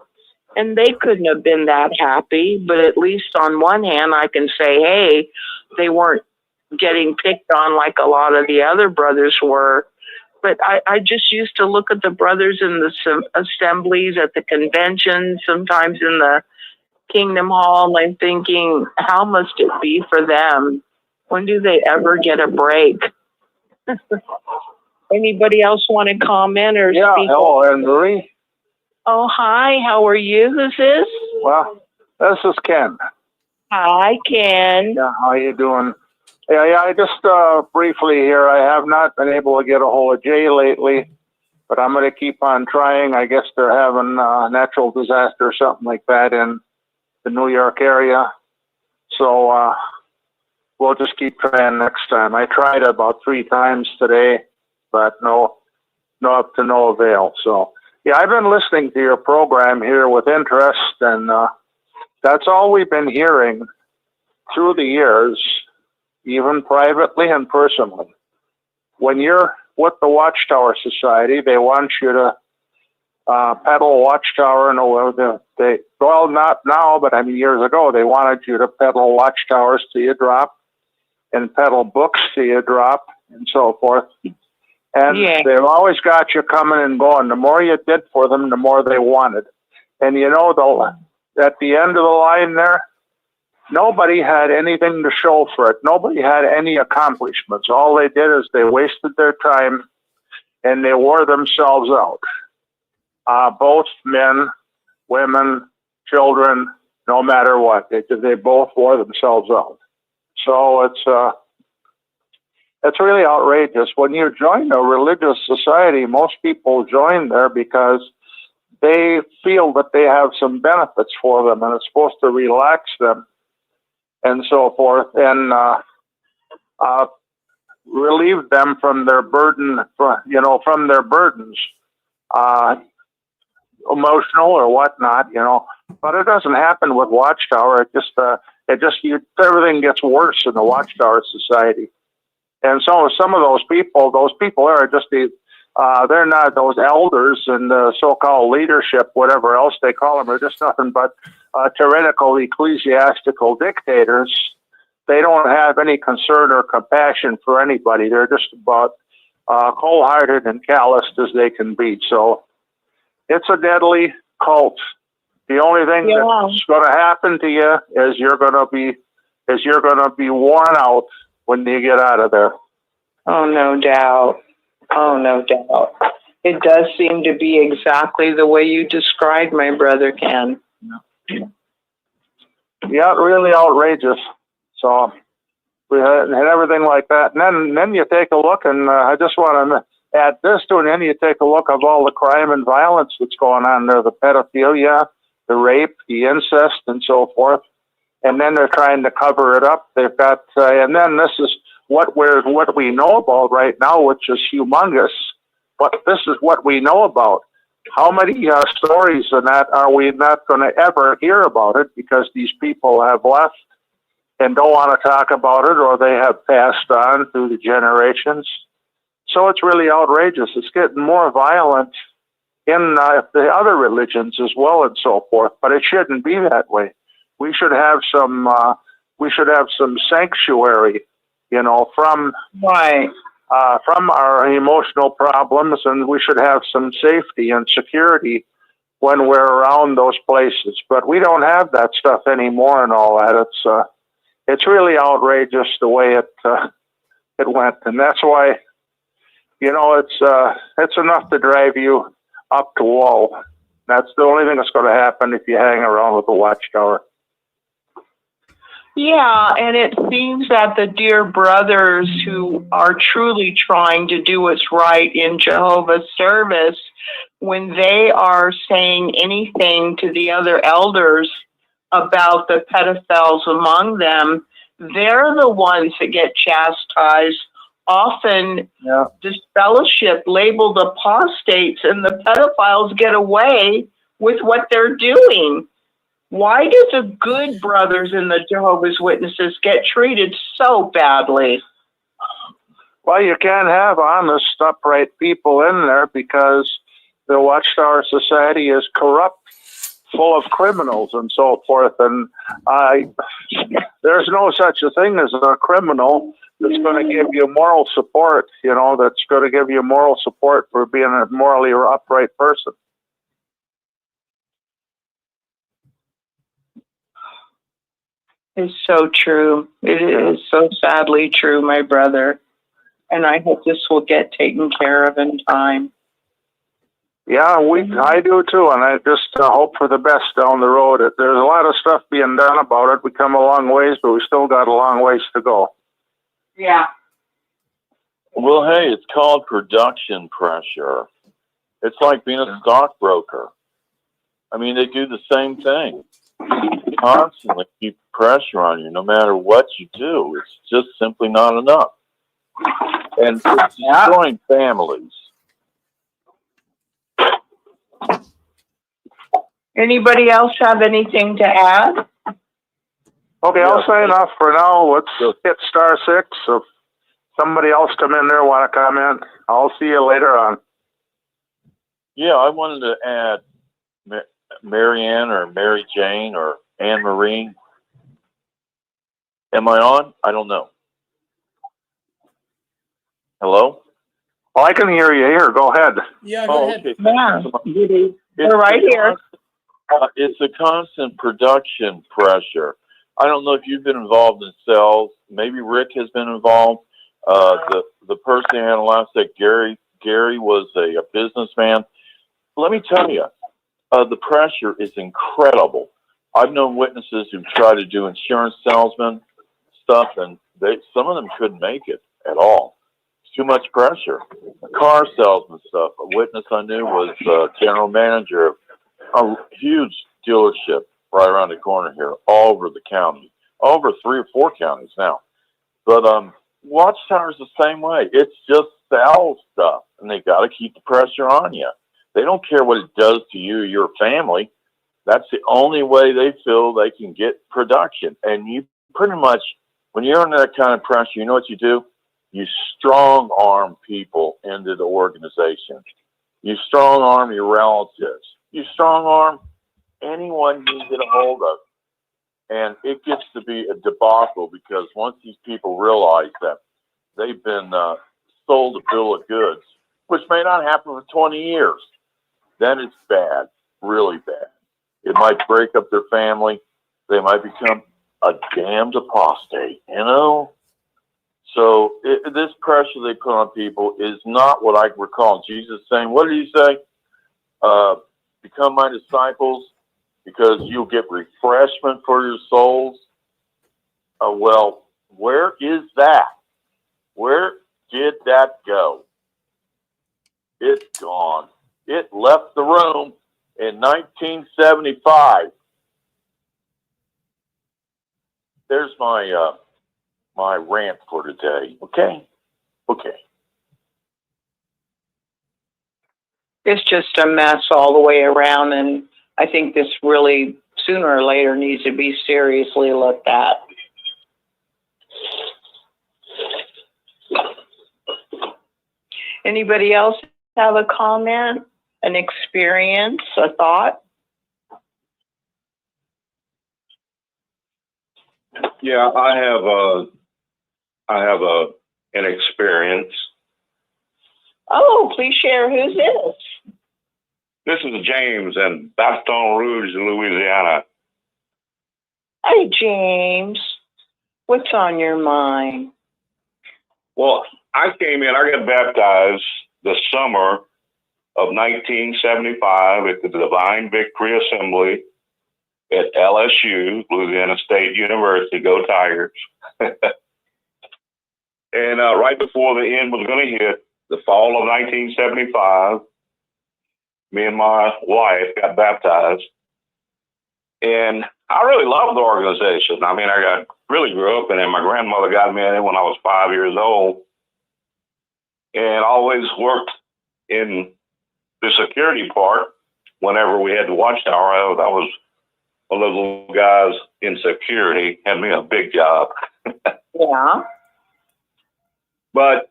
And they couldn't have been that happy. But at least on one hand, I can say, hey, they weren't getting picked on like a lot of the other brothers were. But I just used to look at the brothers in the assemblies, at the conventions, sometimes in the Kingdom Hall, and I'm thinking, how must it be for them? When do they ever get a break? Anybody else want to comment or speak? Hello, Anne-Marie. Oh, hi, how are you? Who's this? Well, this is Ken. Hi, Ken. Yeah, how you doing? Yeah, I just briefly here, I have not been able to get a hold of Jay lately, but I'm going to keep on trying. I guess they're having a natural disaster or something like that in the New York area. So we'll just keep trying next time. I tried about 3 times today, but no up to no avail. So, yeah, I've been listening to your program here with interest, and that's all we've been hearing through the years, even privately and personally. When you're with the Watchtower Society, they want you to peddle Watchtower, and well, not now, but I mean years ago, they wanted you to peddle Watchtowers till you drop, and peddle books till you drop, and so forth. And they've always got you coming and going. The more you did for them, the more they wanted. And at the end of the line there, nobody had anything to show for it. Nobody had any accomplishments. All they did is they wasted their time and they wore themselves out. Both men, women, children, no matter what, they both wore themselves out. So it's really outrageous. When you join a religious society, most people join there because they feel that they have some benefits for them, and it's supposed to relax them and so forth, and relieve them from their burden, from their burdens, emotional or whatnot, But it doesn't happen with Watchtower. Everything gets worse in the Watchtower Society. And so some of those people are just they're not those elders and so-called leadership, whatever else they call them, are just nothing but tyrannical ecclesiastical dictators. They don't have any concern or compassion for anybody. They're just about cold-hearted and calloused as they can be. So it's a deadly cult. The only thing that's going to happen to you is you're going to be worn out when you get out of there. Oh, no doubt. Oh, no doubt. It does seem to be exactly the way you described, my brother Ken. Yeah, really outrageous. So we had everything like that. And then you take a look, and I just want to add this to it, and then you take a look of all the crime and violence that's going on there, the pedophilia, the rape, the incest, and so forth. And then they're trying to cover it up. They've got, and then this is what we know about right now, which is humongous. But this is what we know about. How many stories and that are we not going to ever hear about it because these people have left and don't want to talk about it, or they have passed on through the generations. So it's really outrageous. It's getting more violent in the other religions as well and so forth, but it shouldn't be that way. We should have some sanctuary, you know, from our emotional problems, and we should have some safety and security when we're around those places. But we don't have that stuff anymore and all that. It's really outrageous the way it went, and that's why, you know, it's enough to drive you up the wall. That's the only thing that's going to happen if you hang around with the Watchtower. Yeah, and it seems that the dear brothers who are truly trying to do what's right in Jehovah's service, when they are saying anything to the other elders about the pedophiles among them, they're the ones that get chastised. Often disfellowship, labeled apostates, and the pedophiles get away with what they're doing. Why do the good brothers in the Jehovah's Witnesses get treated so badly? Well, you can't have honest, upright people in there because the Watchtower Society is corrupt, full of criminals and so forth. And there's no such a thing as a criminal that's going to give you moral support, you know, that's going to give you moral support for being a morally upright person. It's so true. It is so sadly true, my brother. And I hope this will get taken care of in time. Yeah, I do too, and I just hope for the best down the road. There's a lot of stuff being done about it. We come a long ways, but we still got a long ways to go. Yeah. Well, hey, it's called production pressure. It's like being a stockbroker. I mean, they do the same thing. Constantly keep pressure on you no matter what you do. It's just simply not enough. And it's destroying families. Anybody else have anything to add? Okay, I'll sign off for now. Let's hit *6. If somebody else come in there want to comment, I'll see you later on. Yeah, I wanted to add Mary Ann or Mary Jane or Anne Marie. Am I on? I don't know. Hello? Well, I can hear you here. Go ahead. Yeah, go ahead. Okay. Yeah, we're right here. It's a constant production pressure. I don't know if you've been involved in sales. Maybe Rick has been involved. The person who had last name, Gary was a businessman. Let me tell you, the pressure is incredible. I've known witnesses who try to do insurance salesman stuff, and some of them couldn't make it at all. It's too much pressure. Car salesman stuff. A witness I knew was general manager of a huge dealership right around the corner here, all over the county, over 3 or 4 counties now. But Watchtower's the same way. It's just sales stuff, and they got to keep the pressure on you. They don't care what it does to you or your family. That's the only way they feel they can get production. And you pretty much, when you're under that kind of pressure, you know what you do? You strong arm people into the organization. You strong arm your relatives. You strong arm anyone you can get a hold of. And it gets to be a debacle because once these people realize that they've been sold a bill of goods, which may not happen for 20 years, then it's bad, really bad. It might break up their family. They might become a damned apostate, you know? So this pressure they put on people is not what I recall Jesus saying. What did he say? Become my disciples because you'll get refreshment for your souls. Well, where is that? Where did that go? It's gone. It left the room in 1975. There's my my rant for today. Okay. It's just a mess all the way around, and I think this really sooner or later needs to be seriously looked at. Anybody else have a comment, an experience, a thought? Yeah, I have an experience. Oh, please share. Who's this? This is James in Baton Rouge, Louisiana. Hey, James. What's on your mind? Well, I got baptized the summer of 1975 at the Divine Victory Assembly at LSU, Louisiana State University. Go Tigers. And right before the end was going to hit, the fall of 1975, me and my wife got baptized. And I really loved the organization. I mean, I really grew up in it. My grandmother got me in it when I was 5 years old. And always worked in the security part whenever we had the Watchtower. I was one of those little guys in security, had me a big job. Yeah. But,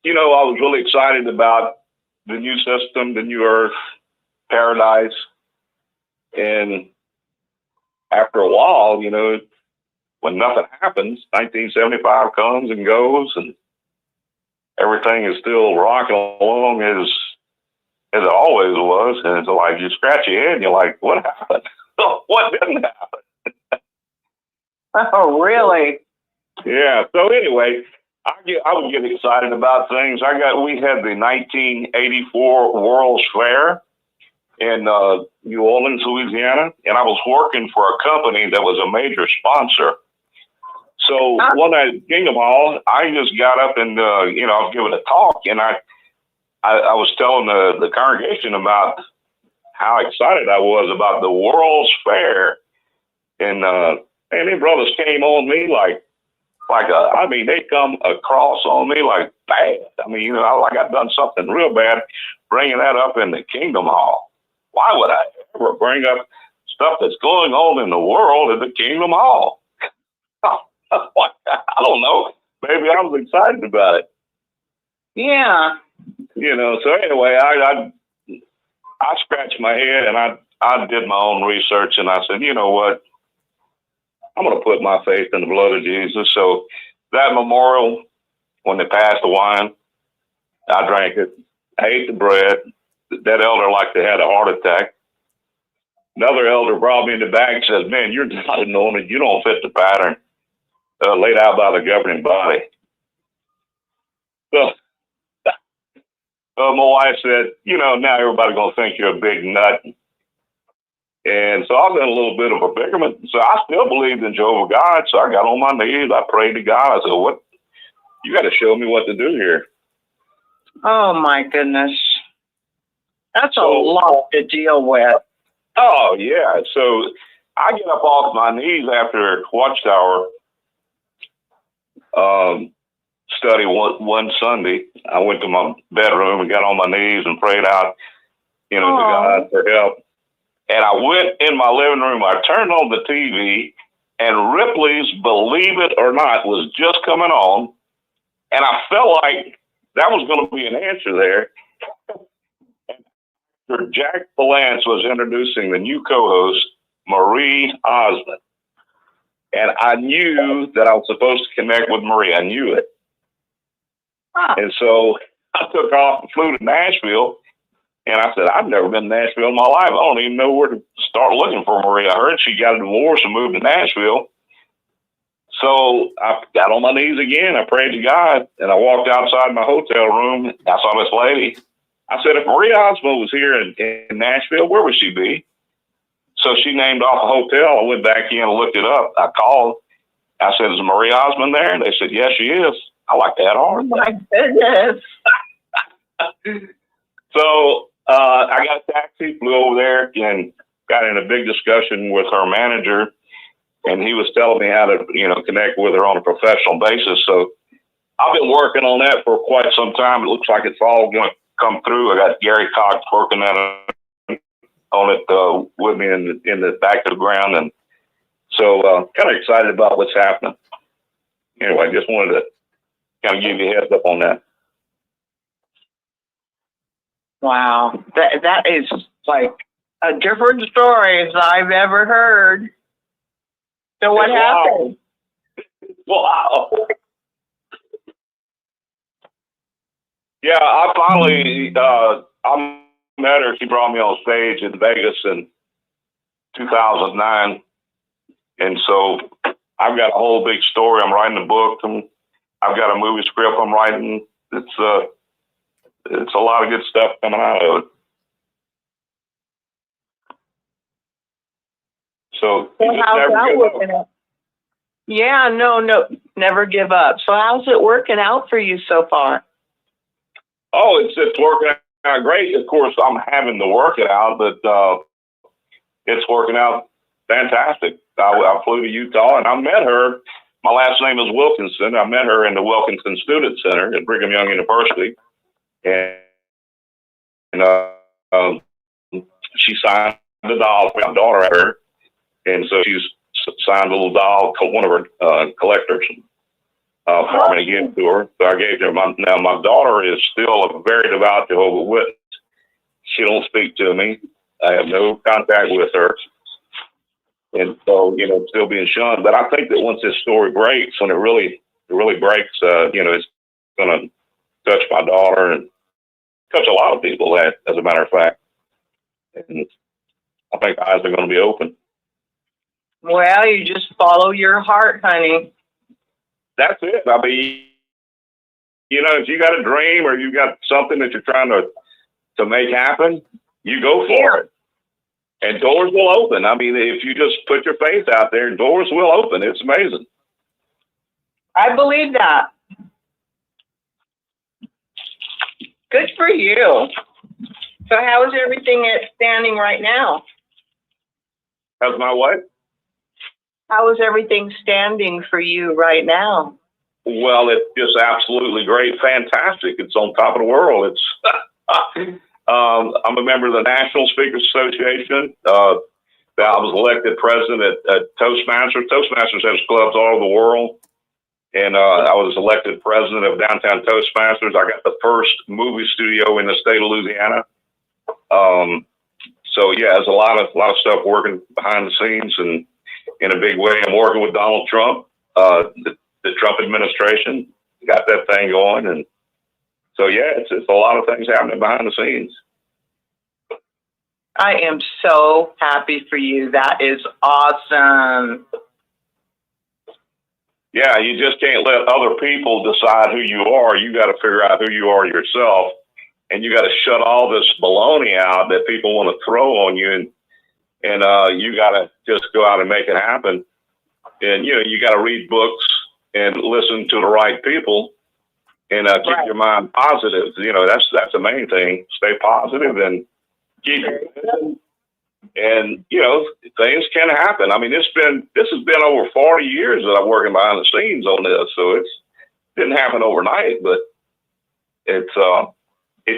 you know, I was really excited about the new system, the new earth, paradise. And after a while, you know, when nothing happens, 1975 comes and goes, and everything is still rocking along as it always was. And it's like you scratch your head and you're like, what happened? What didn't happen? Oh, really? Yeah. So anyway, I would get excited about things. We had the 1984 World's Fair in New Orleans, Louisiana, and I was working for a company that was a major sponsor. So one night at Kingdom Hall, I just got up and I was giving a talk, and I was telling the congregation about how excited I was about the World's Fair, and them brothers came on me they come across on me like bad. I mean, you know, like I'd done something real bad, bringing that up in the Kingdom Hall. Why would I ever bring up stuff that's going on in the world at the Kingdom Hall? I don't know. Maybe I was excited about it. Yeah. You know, so anyway, I scratched my head and I did my own research, and I said, you know what? I'm going to put my faith in the blood of Jesus. So that memorial, when they passed the wine, I drank it. I ate the bread. That elder like they had a heart attack. Another elder brought me in the back and says, man, you're not anointed. You don't fit the pattern laid out by the governing body. So my wife said, you know, now everybody's going to think you're a big nut. And so I was in a little bit of a predicament. So I still believed in Jehovah God. So I got on my knees. I prayed to God. I said, what? You got to show me what to do here. Oh, my goodness. That's a lot to deal with. Oh, yeah. So I get up off my knees after Watchtower study one Sunday. I went to my bedroom and got on my knees and prayed out, to God for help. And I went in my living room. I turned on the TV, and Ripley's Believe It or Not was just coming on. And I felt like that was going to be an answer there. And Jack Palance was introducing the new co-host, Marie Osmond. And I knew that I was supposed to connect with Marie. I knew it. And so I took off and flew to Nashville. And I said, I've never been to Nashville in my life. I don't even know where to start looking for Marie. I heard she got a divorce and moved to Nashville. So I got on my knees again. I prayed to God, and I walked outside my hotel room. I saw this lady. I said, if Marie Osmond was here in Nashville, where would she be? So she named off a hotel. I went back in and looked it up. I called. I said, is Marie Osmond there? And they said, yes, she is. I like that hard. Oh, my goodness. So I got a taxi, flew over there, and got in a big discussion with her manager, and he was telling me how to, connect with her on a professional basis. So I've been working on that for quite some time. It looks like it's all going to come through. I got Gary Cox working on it with me in the back of the ground, and so kind of excited about what's happening. Anyway, just wanted to kind of give you a heads up on that. Wow, that is like a different story as I've ever heard. So what happened? Wow. Yeah, I finally I met her. She brought me on stage in Vegas in 2009, and so I've got a whole big story. I'm writing a book, and I've got a movie script I'm writing. It's a lot of good stuff coming out of it. So how's that working out? Yeah, no, never give up. So how's it working out for you so far? Oh, it's working out great. Of course, I'm having to work it out, but it's working out fantastic. I flew to Utah, and I met her. My last name is Wilkinson. I met her in the Wilkinson Student Center at Brigham Young University, and she signed the doll for my daughter at her, and so she's signed a little doll, one of her collectors, for me to give to her. So I gave her now my daughter is still a very devout Jehovah's Witness. She don't speak to me. I have no contact with her. And so, still being shunned. But I think that once this story breaks, when it really breaks, it's going to touch my daughter and touch a lot of people, as a matter of fact. And I think the eyes are going to be open. Well, you just follow your heart, honey. That's it. I mean, if you got a dream or you got something that you're trying to make happen, you go for it. And doors will open. I mean, if you just put your faith out there, doors will open. It's amazing. I believe that. Good for you. So how is everything standing right now? How's my what? How is everything standing for you right now? Well, it's just absolutely great. Fantastic. It's on top of the world. It's I'm a member of the National Speakers Association. I was elected president at Toastmasters. Toastmasters has clubs all over the world. And I was elected president of Downtown Toastmasters. I got the first movie studio in the state of Louisiana. So yeah, there's a lot of stuff working behind the scenes and in a big way. I'm working with Donald Trump, the Trump administration, got that thing going. And so yeah, it's a lot of things happening behind the scenes. I am so happy for you. That is awesome. Yeah, you just can't let other people decide who you are. You got to figure out who you are yourself, and you got to shut all this baloney out that people want to throw on you, and you got to just go out and make it happen. And you got to read books and listen to the right people, and keep your mind positive. That's the main thing. Stay positive and keep it. And things can happen. I mean, this has been over 40 years that I'm working behind the scenes on this, so it didn't happen overnight, but it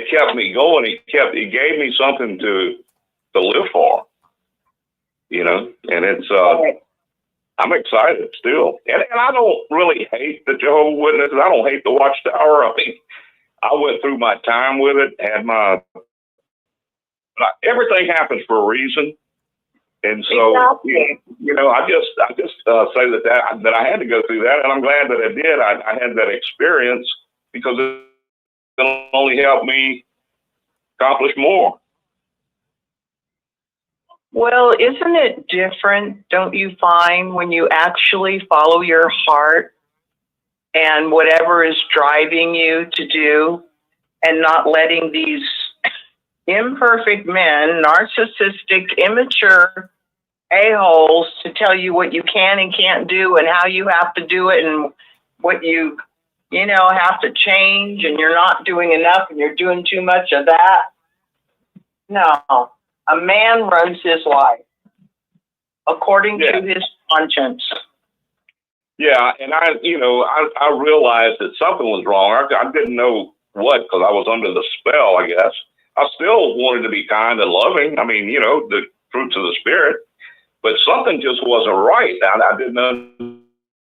kept me going. It gave me something to live for, and I'm excited still. And I don't really hate the Jehovah's Witnesses. I don't hate the Watchtower. I mean, I went through my time with it, had everything happens for a reason. And so, I just say that I had to go through that, and I'm glad that I did. I had that experience because it'll only help me accomplish more. Well, isn't it different, don't you find, when you actually follow your heart and whatever is driving you to do, and not letting these imperfect men, narcissistic, immature a-holes to tell you what you can and can't do and how you have to do it and what you have to change, and you're not doing enough and you're doing too much of that. No, a man runs his life according Yeah. to his conscience. Yeah, and I realized that something was wrong. I didn't know what, because I was under the spell, I guess. I still wanted to be kind and loving. I mean, the fruits of the spirit, but something just wasn't right. I didn't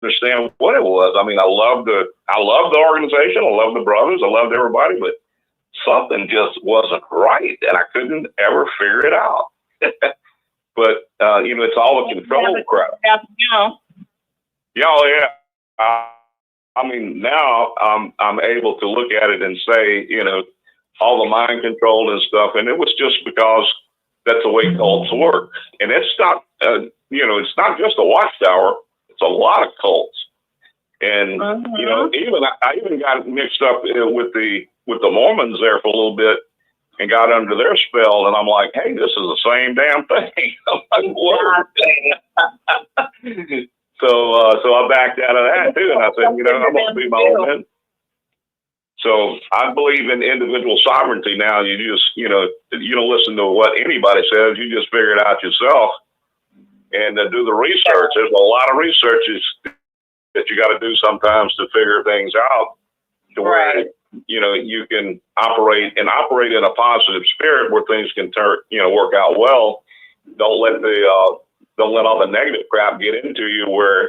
understand what it was. I mean, I loved the organization. I loved the brothers. I loved everybody, but something just wasn't right, and I couldn't ever figure it out. But it's all a control crap. Yeah, oh, yeah. I mean, now I'm able to look at it and say, all the mind control and stuff, and it was just because that's the way cults work. And it's not, it's not just a Watchtower. It's a lot of cults. And I even got mixed up with the Mormons there for a little bit, and got under their spell. And I'm like, hey, this is the same damn thing. I'm like, what? So I backed out of that too, and I said, I'm going to be my own man. So I believe in individual sovereignty now. You just, you don't listen to what anybody says. You just figure it out yourself and do the research. There's a lot of researches that you got to do sometimes to figure things out to where, you can operate in a positive spirit where things can work out well. Don't let all the negative crap get into you where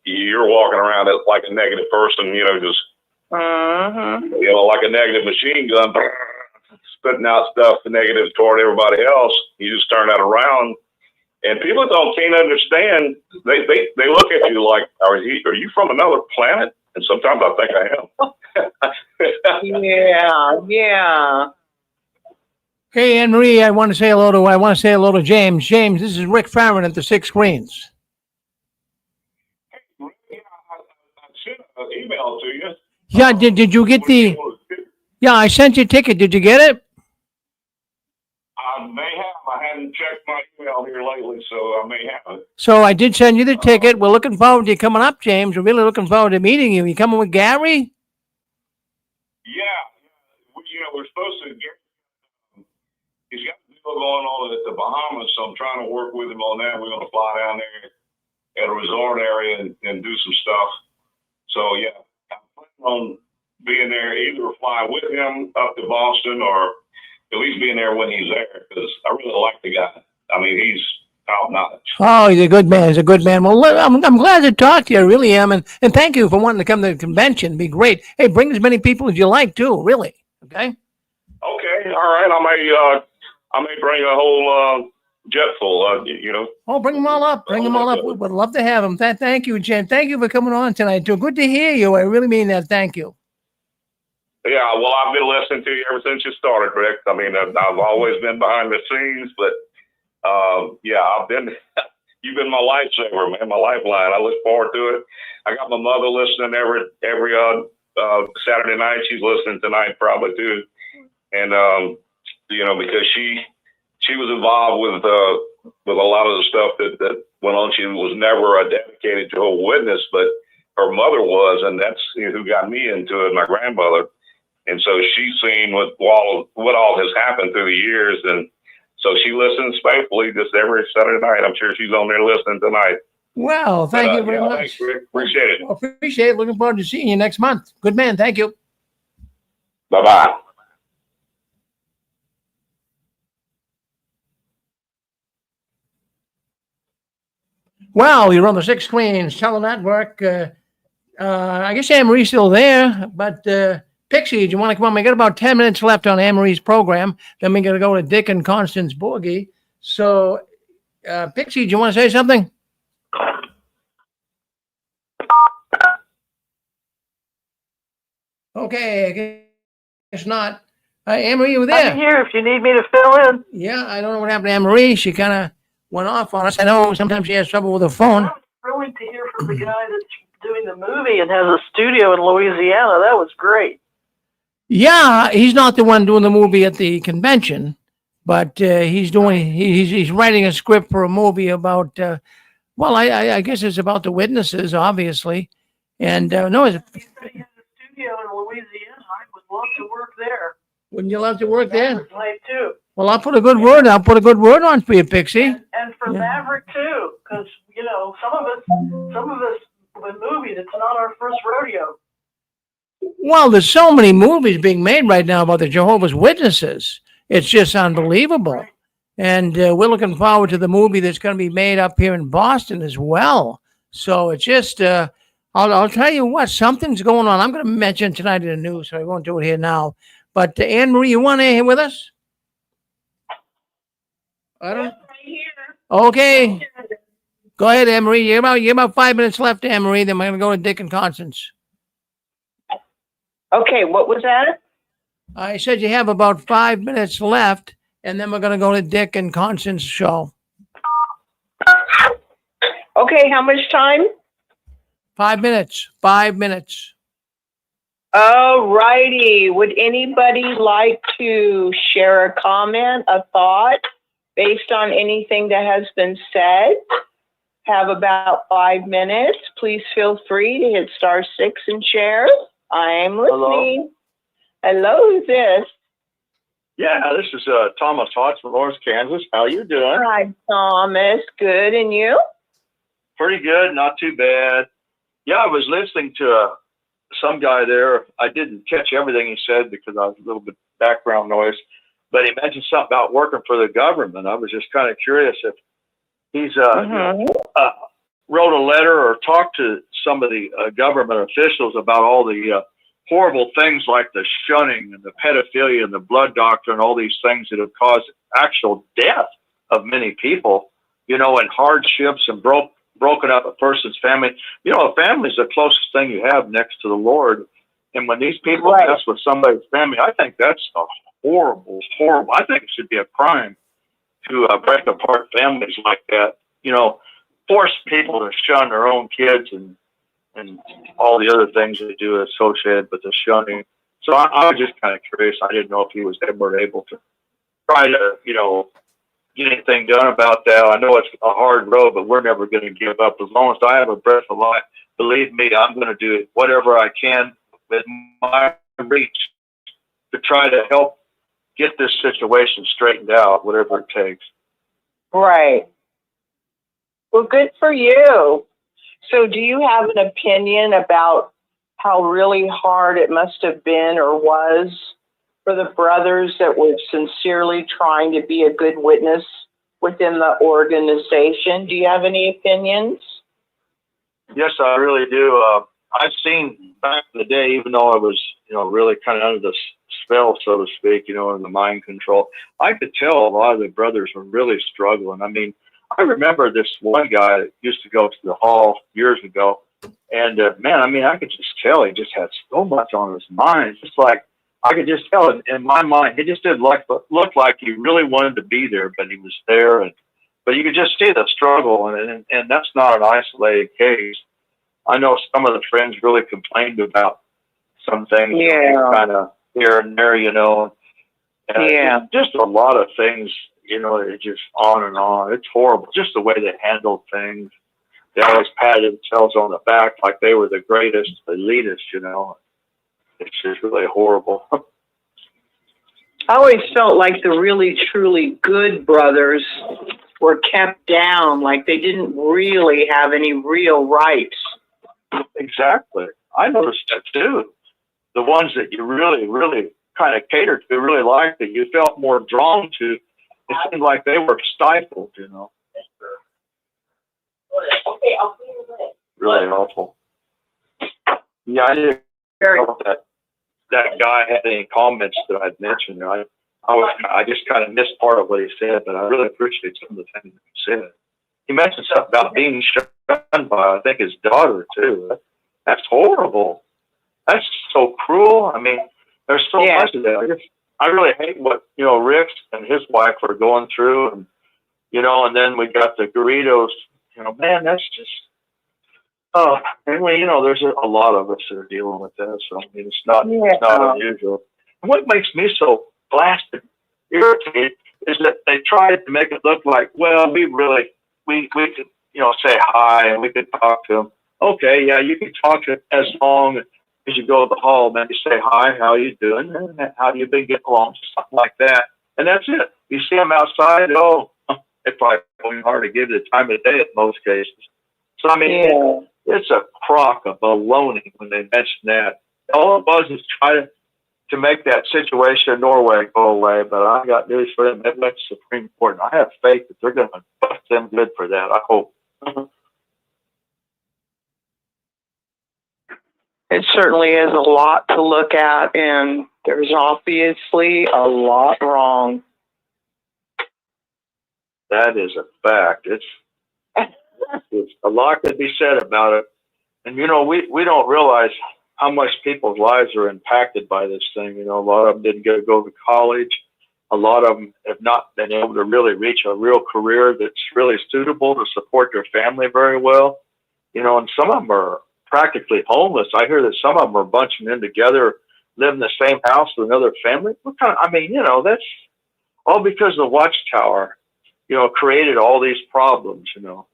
you're walking around as like a negative person, just like a negative machine gun, spitting out stuff negative toward everybody else. You just turn that around, and people can't understand. They look at you like, are you from another planet? And sometimes I think I am. Yeah. Hey, Anne Marie, I want to say hello to James. James, this is Rick Farron at the Six Screens. I sent an email to you. Yeah, did you get the? Yeah, I sent you a ticket. Did you get it? I may have. I haven't checked my email here lately, so I may have it. So I did send you the ticket. We're looking forward to you coming up, James. We're really looking forward to meeting you. You coming with Gary? Yeah. We're supposed to get. He's got a deal going on at the Bahamas, so I'm trying to work with him on that. We're going to fly down there at a resort area and do some stuff. So yeah, I'm planning on being there, either fly with him up to Boston or at least being there when he's there, because I really like the guy. I mean, he's top notch. Oh, he's a good man. He's a good man. Well, I'm glad to talk to you. I really am. And thank you for wanting to come to the convention. It'd be great. Hey, bring as many people as you like, too, really. Okay? Okay. All right. I may bring a whole jet full, Oh, bring them all up. Bring them all up. We'd love to have them. Thank you, Jen. Thank you for coming on tonight, too. Good to hear you. I really mean that. Thank you. Yeah, well, I've been listening to you ever since you started, Rick. I mean, I've always been behind the scenes, but you've been my lifesaver, man, my lifeline. I look forward to it. I got my mother listening every Saturday night. She's listening tonight probably too, and because she was involved with a lot of the stuff that went on. She was never a dedicated Jehovah's Witness, but her mother was, and that's who got me into it. My grandmother. And so she's seen what all has happened through the years. And so she listens faithfully just every Saturday night. I'm sure she's on there listening tonight. Well, thank you very much. Thanks, Rick. Appreciate it. Well, appreciate it. Looking forward to seeing you next month. Good man. Thank you. Bye-bye. Well, you're on the Six Screens Telenetwork. I guess Anne Marie's still there, but Pixie, do you want to come on? We got about 10 minutes left on Anne Marie's program. Then we're going to go to Dick and Constance Borgie. So, Pixie, do you want to say something? Okay, I guess not. Anne Marie, you were there? I'm here if you need me to fill in. Yeah, I don't know what happened to Anne Marie. She kind of went off on us. I know sometimes she has trouble with her phone. I was thrilling to hear from the guy that's doing the movie and has a studio in Louisiana. That was great. Yeah, he's not the one doing the movie at the convention, but he's writing a script for a movie about. I guess it's about the witnesses, obviously, and no, He said he has a studio in Louisiana. I would love to work there. wouldn't you love to work there? I too. Well, I'll put a good word. I'll put a good word on for you, Pixie. And for Yeah. Maverick too, because you know some of us with movies, it's not our first rodeo. Well, there's so many movies being made right now about the Jehovah's Witnesses. It's just unbelievable. Right. And we're looking forward to the movie that's going to be made up here in Boston as well. So it's just, I'll tell you what, something's going on. I'm going to mention tonight in the news, so I won't do it here now. But Anne Marie, you want to here with us? I don't. Okay. Go ahead, Anne Marie. You have about 5 minutes left, Anne Marie. Then we're going to go to Dick and Constance. Okay, what was that? I said you have about 5 minutes left, and then we're going to go to Dick and Constance's show. Okay, how much time? 5 minutes. 5 minutes. All righty. Would anybody like to share a comment, a thought based on anything that has been said? Have about 5 minutes. Please feel free to hit *6 and share. I'm listening. Hello, who's this? Yeah, this is Thomas Hotz from Lawrence, Kansas. How you doing? Hi, Thomas. Good, and you? Pretty good, not too bad. Yeah, I was listening to some guy there. I didn't catch everything he said because I was a little bit background noise, but he mentioned something about working for the government. I was just kind of curious if he's wrote a letter or talked to some of the government officials about all the horrible things like the shunning and the pedophilia and the blood doctor and all these things that have caused actual death of many people, you know, and hardships and broken up a person's family. You know, a family is the closest thing you have next to the Lord. And when these people mess with somebody's family, I think that's a horrible. I think it should be a crime to break apart families like that. You know, force people to shun their own kids and all the other things they do associated with the shunning. So I was just kind of curious. I didn't know if he was ever able to try to, you know, get anything done about that. I know it's a hard road, but we're never going to give up. As long as I have a breath of life, believe me, I'm going to do whatever I can with my reach to try to help get this situation straightened out, whatever it takes. Right. Well, good for you. So do you have an opinion about how really hard it must have been or was for the brothers that were sincerely trying to be a good witness within the organization? Do you have any opinions? Yes, I really do. I've seen back in the day, even though I was, you know, really kind of under the spell, so to speak, you know, in the mind control, I could tell a lot of the brothers were really struggling. I mean, I remember this one guy that used to go to the hall years ago, and man, I mean, I could just tell he just had so much on his mind. It's just like, I could just tell it in my mind. He just didn't look like he really wanted to be there, but he was there. But you could just see the struggle, and that's not an isolated case. I know some of the friends really complained about some things, kind of here and there, you know. And just a lot of things, you know, it's just on and on. It's horrible, just the way they handled things. They always patted themselves on the back like they were the greatest, the elitist, you know. It's just really horrible. I always felt like the really, truly good brothers were kept down, like they didn't really have any real rights. Exactly. I noticed that too. The ones that you really, really kind of catered to, really liked, that you felt more drawn to, it seemed like they were stifled, you know. Okay, I'll see you later. Really awful. Yeah, I didn't know that guy had any comments that I'd mentioned. I just kind of missed part of what he said, but I really appreciate some of the things he said. He mentioned something about being shunned by, I think, his daughter, too. That's horrible. That's so cruel. I mean, there's so much of that. I really hate what, you know, Rick and his wife are going through, and, you know, and then we got the Garridos. You know, man, that's just, anyway, you know, there's a lot of us that are dealing with that, so I mean, it's not unusual. And what makes me so blasted irritated is that they tried to make it look like, well, we could, you know, say hi and we could talk to them. Okay, yeah, you can talk to as long as you go to the hall, man. You say hi, how you doing? And how you been getting along? Something like that. And that's it. You see them outside, oh, it's probably hard to give the time of day in most cases. So, I mean, it's a crock of baloney when they mention that. All it was is try to make that situation in Norway go away, but I got news for them. They went to the Supreme Court, and I have faith that they're going to bust them good for that. I hope. It certainly is a lot to look at, and there's obviously a lot wrong. That is a fact. It's a lot to be said about it. And, you know, we don't realize how much people's lives are impacted by this thing. You know, a lot of them didn't get to go to college. A lot of them have not been able to really reach a real career that's really suitable to support their family very well. You know, and some of them are practically homeless. I hear that some of them are bunching in together, live in the same house with another family. What kind of, I mean, you know, that's all because the Watchtower, you know, created all these problems, you know.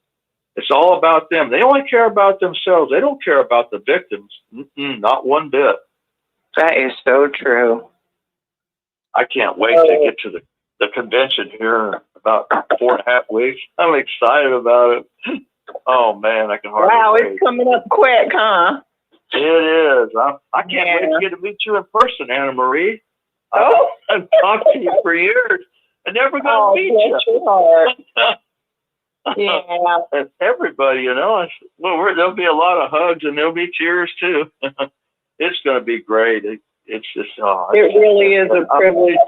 It's all about them. They only care about themselves. They don't care about the victims. Not one bit. That is so true. I can't wait to get to the convention here in about 4.5 weeks. I'm excited about it. Oh, man, I can hardly wait. It's coming up quick, huh? It is. I can't wait to get to meet you in person, Anna Marie. I've talked to you for years. I never got to meet you. Yeah. And everybody, you know, there'll be a lot of hugs and there'll be tears too. It's going to be great. It's just, it really is a privilege.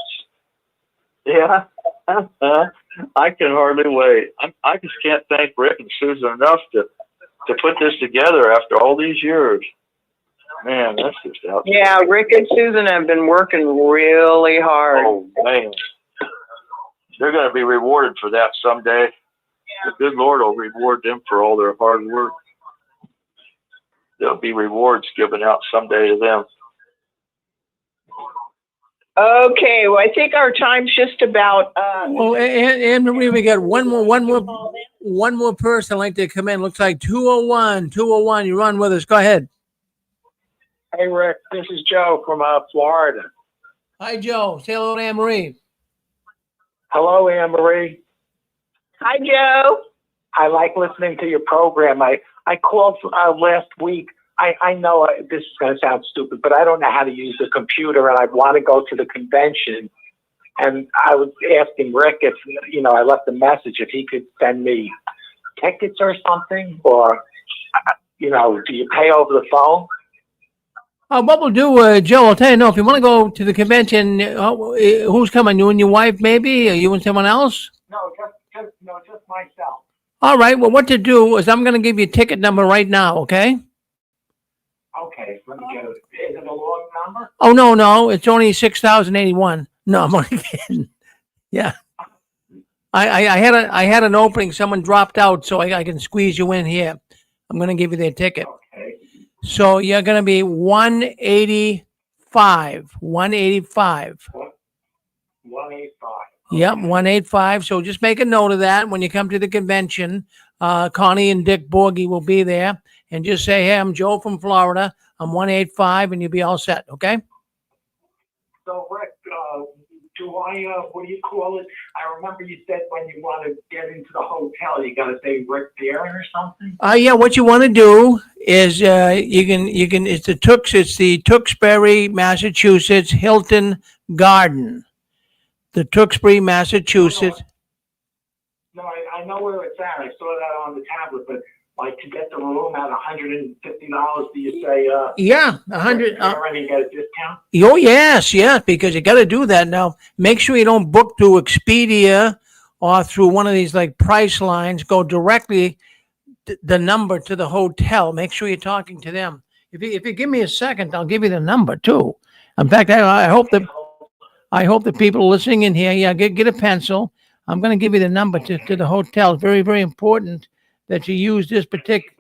Yeah. I can hardly wait. I just can't thank Rick and Susan enough to put this together after all these years. Man, that's just outstanding. Yeah, Rick and Susan have been working really hard. Oh, man. They're going to be rewarded for that someday. The good Lord will reward them for all their hard work. There'll be rewards given out someday to them. Okay, well, I think our time's just about Well, Anne Marie, we got one more person like to come in. Looks like 201. You're on with us. Go ahead. Hey, Rick, this is Joe from Florida. Hi, Joe. Say hello to Anne Marie. Hello, Anne Marie. Hi, Joe. I like listening to your program. I called last week. I know this is going to sound stupid, but I don't know how to use the computer, and I want to go to the convention. And I was asking Rick if, you know, I left a message if he could send me tickets or something, or, you know, do you pay over the phone? What we'll do, Joe, I'll tell you, no, if you want to go to the convention, who's coming? You and your wife, maybe? Or you and someone else? No, just myself. All right. Well, what to do is I'm going to give you a ticket number right now, okay? Okay, let me get it. Is it a long number? Oh, no. It's only 6,081. No, I'm only kidding. Yeah. I had an opening. Someone dropped out, so I can squeeze you in here. I'm going to give you their ticket. Okay. So you're going to be 185. 185. 185. Yep, 185. So just make a note of that when you come to the convention. Connie and Dick Borgie will be there. And just say, hey, I'm Joe from Florida. I'm 185, and you'll be all set, okay? So, Rick, what do you call it? I remember you said when you want to get into the hotel, you got to say Rick Darren or something? Yeah, what you want to do is it's the Tewksbury, Massachusetts, Hilton Garden. The Tewksbury, Massachusetts. No, I know where it's at. I saw that on the tablet, but like to get the room at $150, do you say? Yeah, 100. And you get a discount. Oh yes, because you got to do that now. Make sure you don't book through Expedia or through one of these like price lines. Go directly the number to the hotel. Make sure you're talking to them. If you give me a second, I'll give you the number too. In fact, I hope the people listening in here, get a pencil. I'm going to give you the number to the hotel. It's very, very important that you use this particular.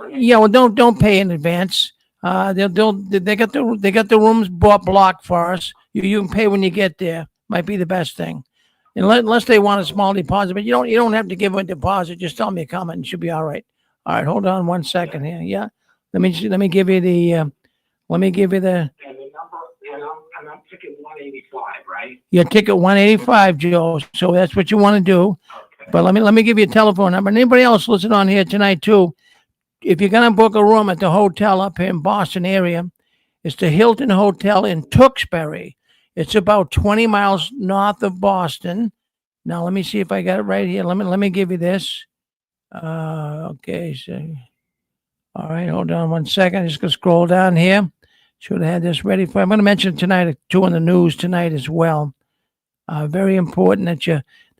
Yeah, well, don't pay in advance. They got the rooms blocked for us. You can pay when you get there. Might be the best thing, unless they want a small deposit. But you don't have to give a deposit. Just tell them you're coming. It should be all right. All right, hold on 1 second here. Yeah, let me give you the. And the number, and I'm ticket 185, right? Your ticket 185, Joe. So that's what you want to do. Okay. But let me give you a telephone number. And anybody else listen on here tonight too? If you're gonna book a room at the hotel up here in Boston area, it's the Hilton Hotel in Tewksbury. It's about 20 miles north of Boston. Now let me see if I got it right here. Let me give you this. Okay, so all right, hold on one second. Just gonna scroll down here. Should have had this ready for. I'm gonna mention tonight too in the news tonight as well. Very important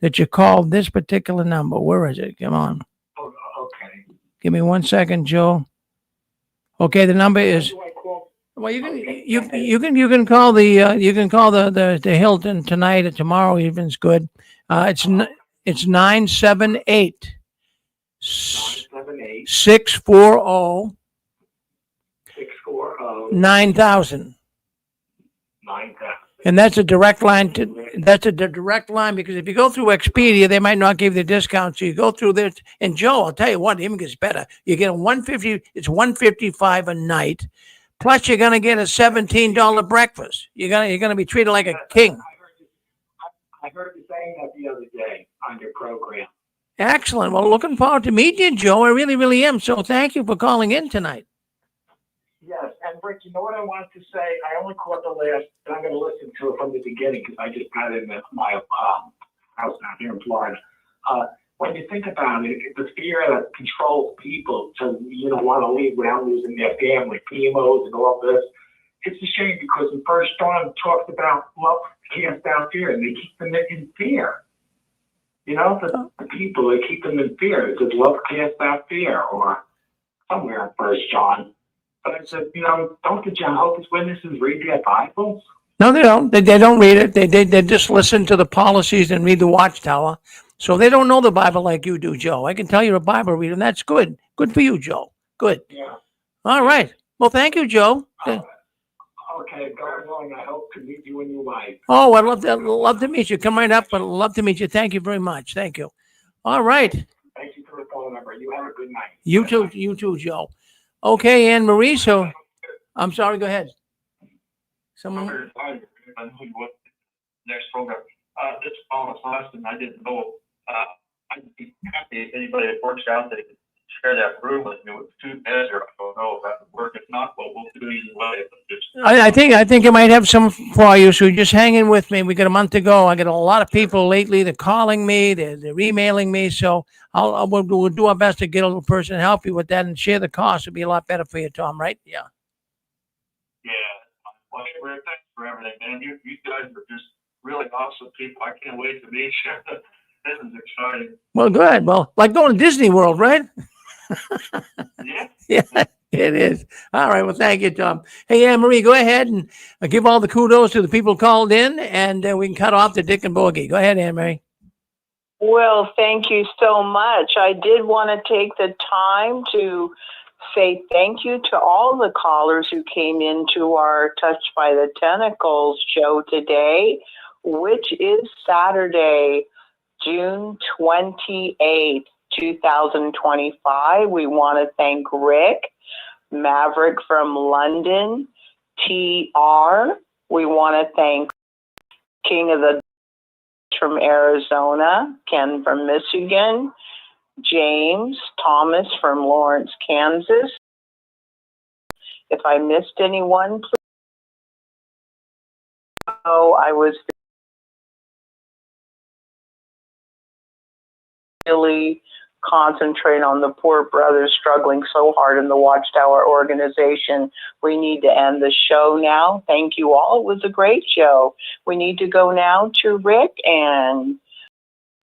that you call this particular number. Where is it? Come on. Oh, okay. Give me 1 second, Joe. Okay, the number is. Who do I call? Well, you can call the Hilton tonight or tomorrow evening's good. It's 978 978 640 640 9000. 9000. And that's a direct line direct line because if you go through Expedia, they might not give you the discount. So you go through there. And Joe, I'll tell you what, it even gets better. You get a $150, it's $155 a night. Plus you're gonna get a $17 breakfast. You're gonna be treated like a king. I heard you saying that the other day on your program. Excellent. Well, looking forward to meeting you, Joe. I really, really am. So thank you for calling in tonight. Yes, and Rick, you know what I wanted to say? I only caught the last, and I'm going to listen to it from the beginning because I just got in my house down here in Florida. When you think about it, the fear that controls people to want to leave without losing their family, PMOs and all this. It's a shame because the First John talks about love casts out fear, and they keep them in fear. The people, they keep them in fear. It says love casts out fear, or somewhere in First John. But I said, don't the Jehovah's Witnesses read their Bibles? No, they don't. They don't read it. They just listen to the policies and read the Watchtower. So they don't know the Bible like you do, Joe. I can tell you're a Bible reader, and that's good. Good for you, Joe. Good. Yeah. All right. Well, thank you, Joe. Okay, go along. I hope to meet you in your life. Oh, I'd love to meet you. Come right up, but I'd love to meet you. Thank you very much. Thank you. All right. Thank you for the phone number. You have a good night. You too, Joe. Okay, Anne Marie. So, I'm sorry. Go ahead. Someone. Next program. This fall is last, and I didn't know. I'd be happy if anybody that works out that could share that room with me with 2 beds, or I don't know if that would work. If not, well, we'll do it either way. I think I might have some for you. So just hang in with me. We got a month to go. I got a lot of people lately. They're calling me. They're emailing me. So we'll do our best to get a little person to help you with that and share the cost. It'll be a lot better for you, Tom. Right? Yeah. Yeah. Well, hey, Rick, thanks for everything, man. You guys are just really awesome people. I can't wait to meet you. This is exciting. Well, good. Well, like going to Disney World, right? Yeah. Yeah, it is. All right. Well, thank you, Tom. Hey, Anne Marie, go ahead and give all the kudos to the people called in, and we can cut off the Dick and Boogie. Go ahead, Anne Marie. Well, thank you so much. I did want to take the time to say thank you to all the callers who came into our Touched by the Tentacles show today, which is Saturday, June 28th, 2025. We want to thank Rick, Maverick from London, TR. We want to thank King of the from Arizona, Ken from Michigan, James, Thomas from Lawrence, Kansas. If I missed anyone, please. Oh, I was really concentrate on the poor brothers struggling so hard in the Watchtower organization. We need to end the show now. Thank you all. It was a great show. We need to go now to Rick and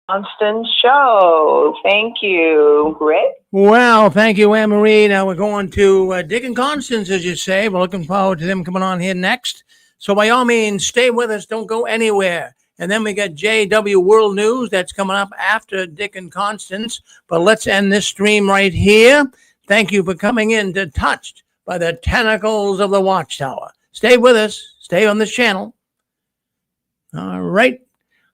Constance show. Thank you, Rick. Well, thank you, Anne Marie. Now we're going to Dick and Constance, as you say. We're looking forward to them coming on here next. So by all means, stay with us. Don't go anywhere. And then we got JW World News that's coming up after Dick and Constance. But let's end this stream right here. Thank you for coming in to Touched by the Tentacles of the Watchtower. Stay with us. Stay on this channel. All right.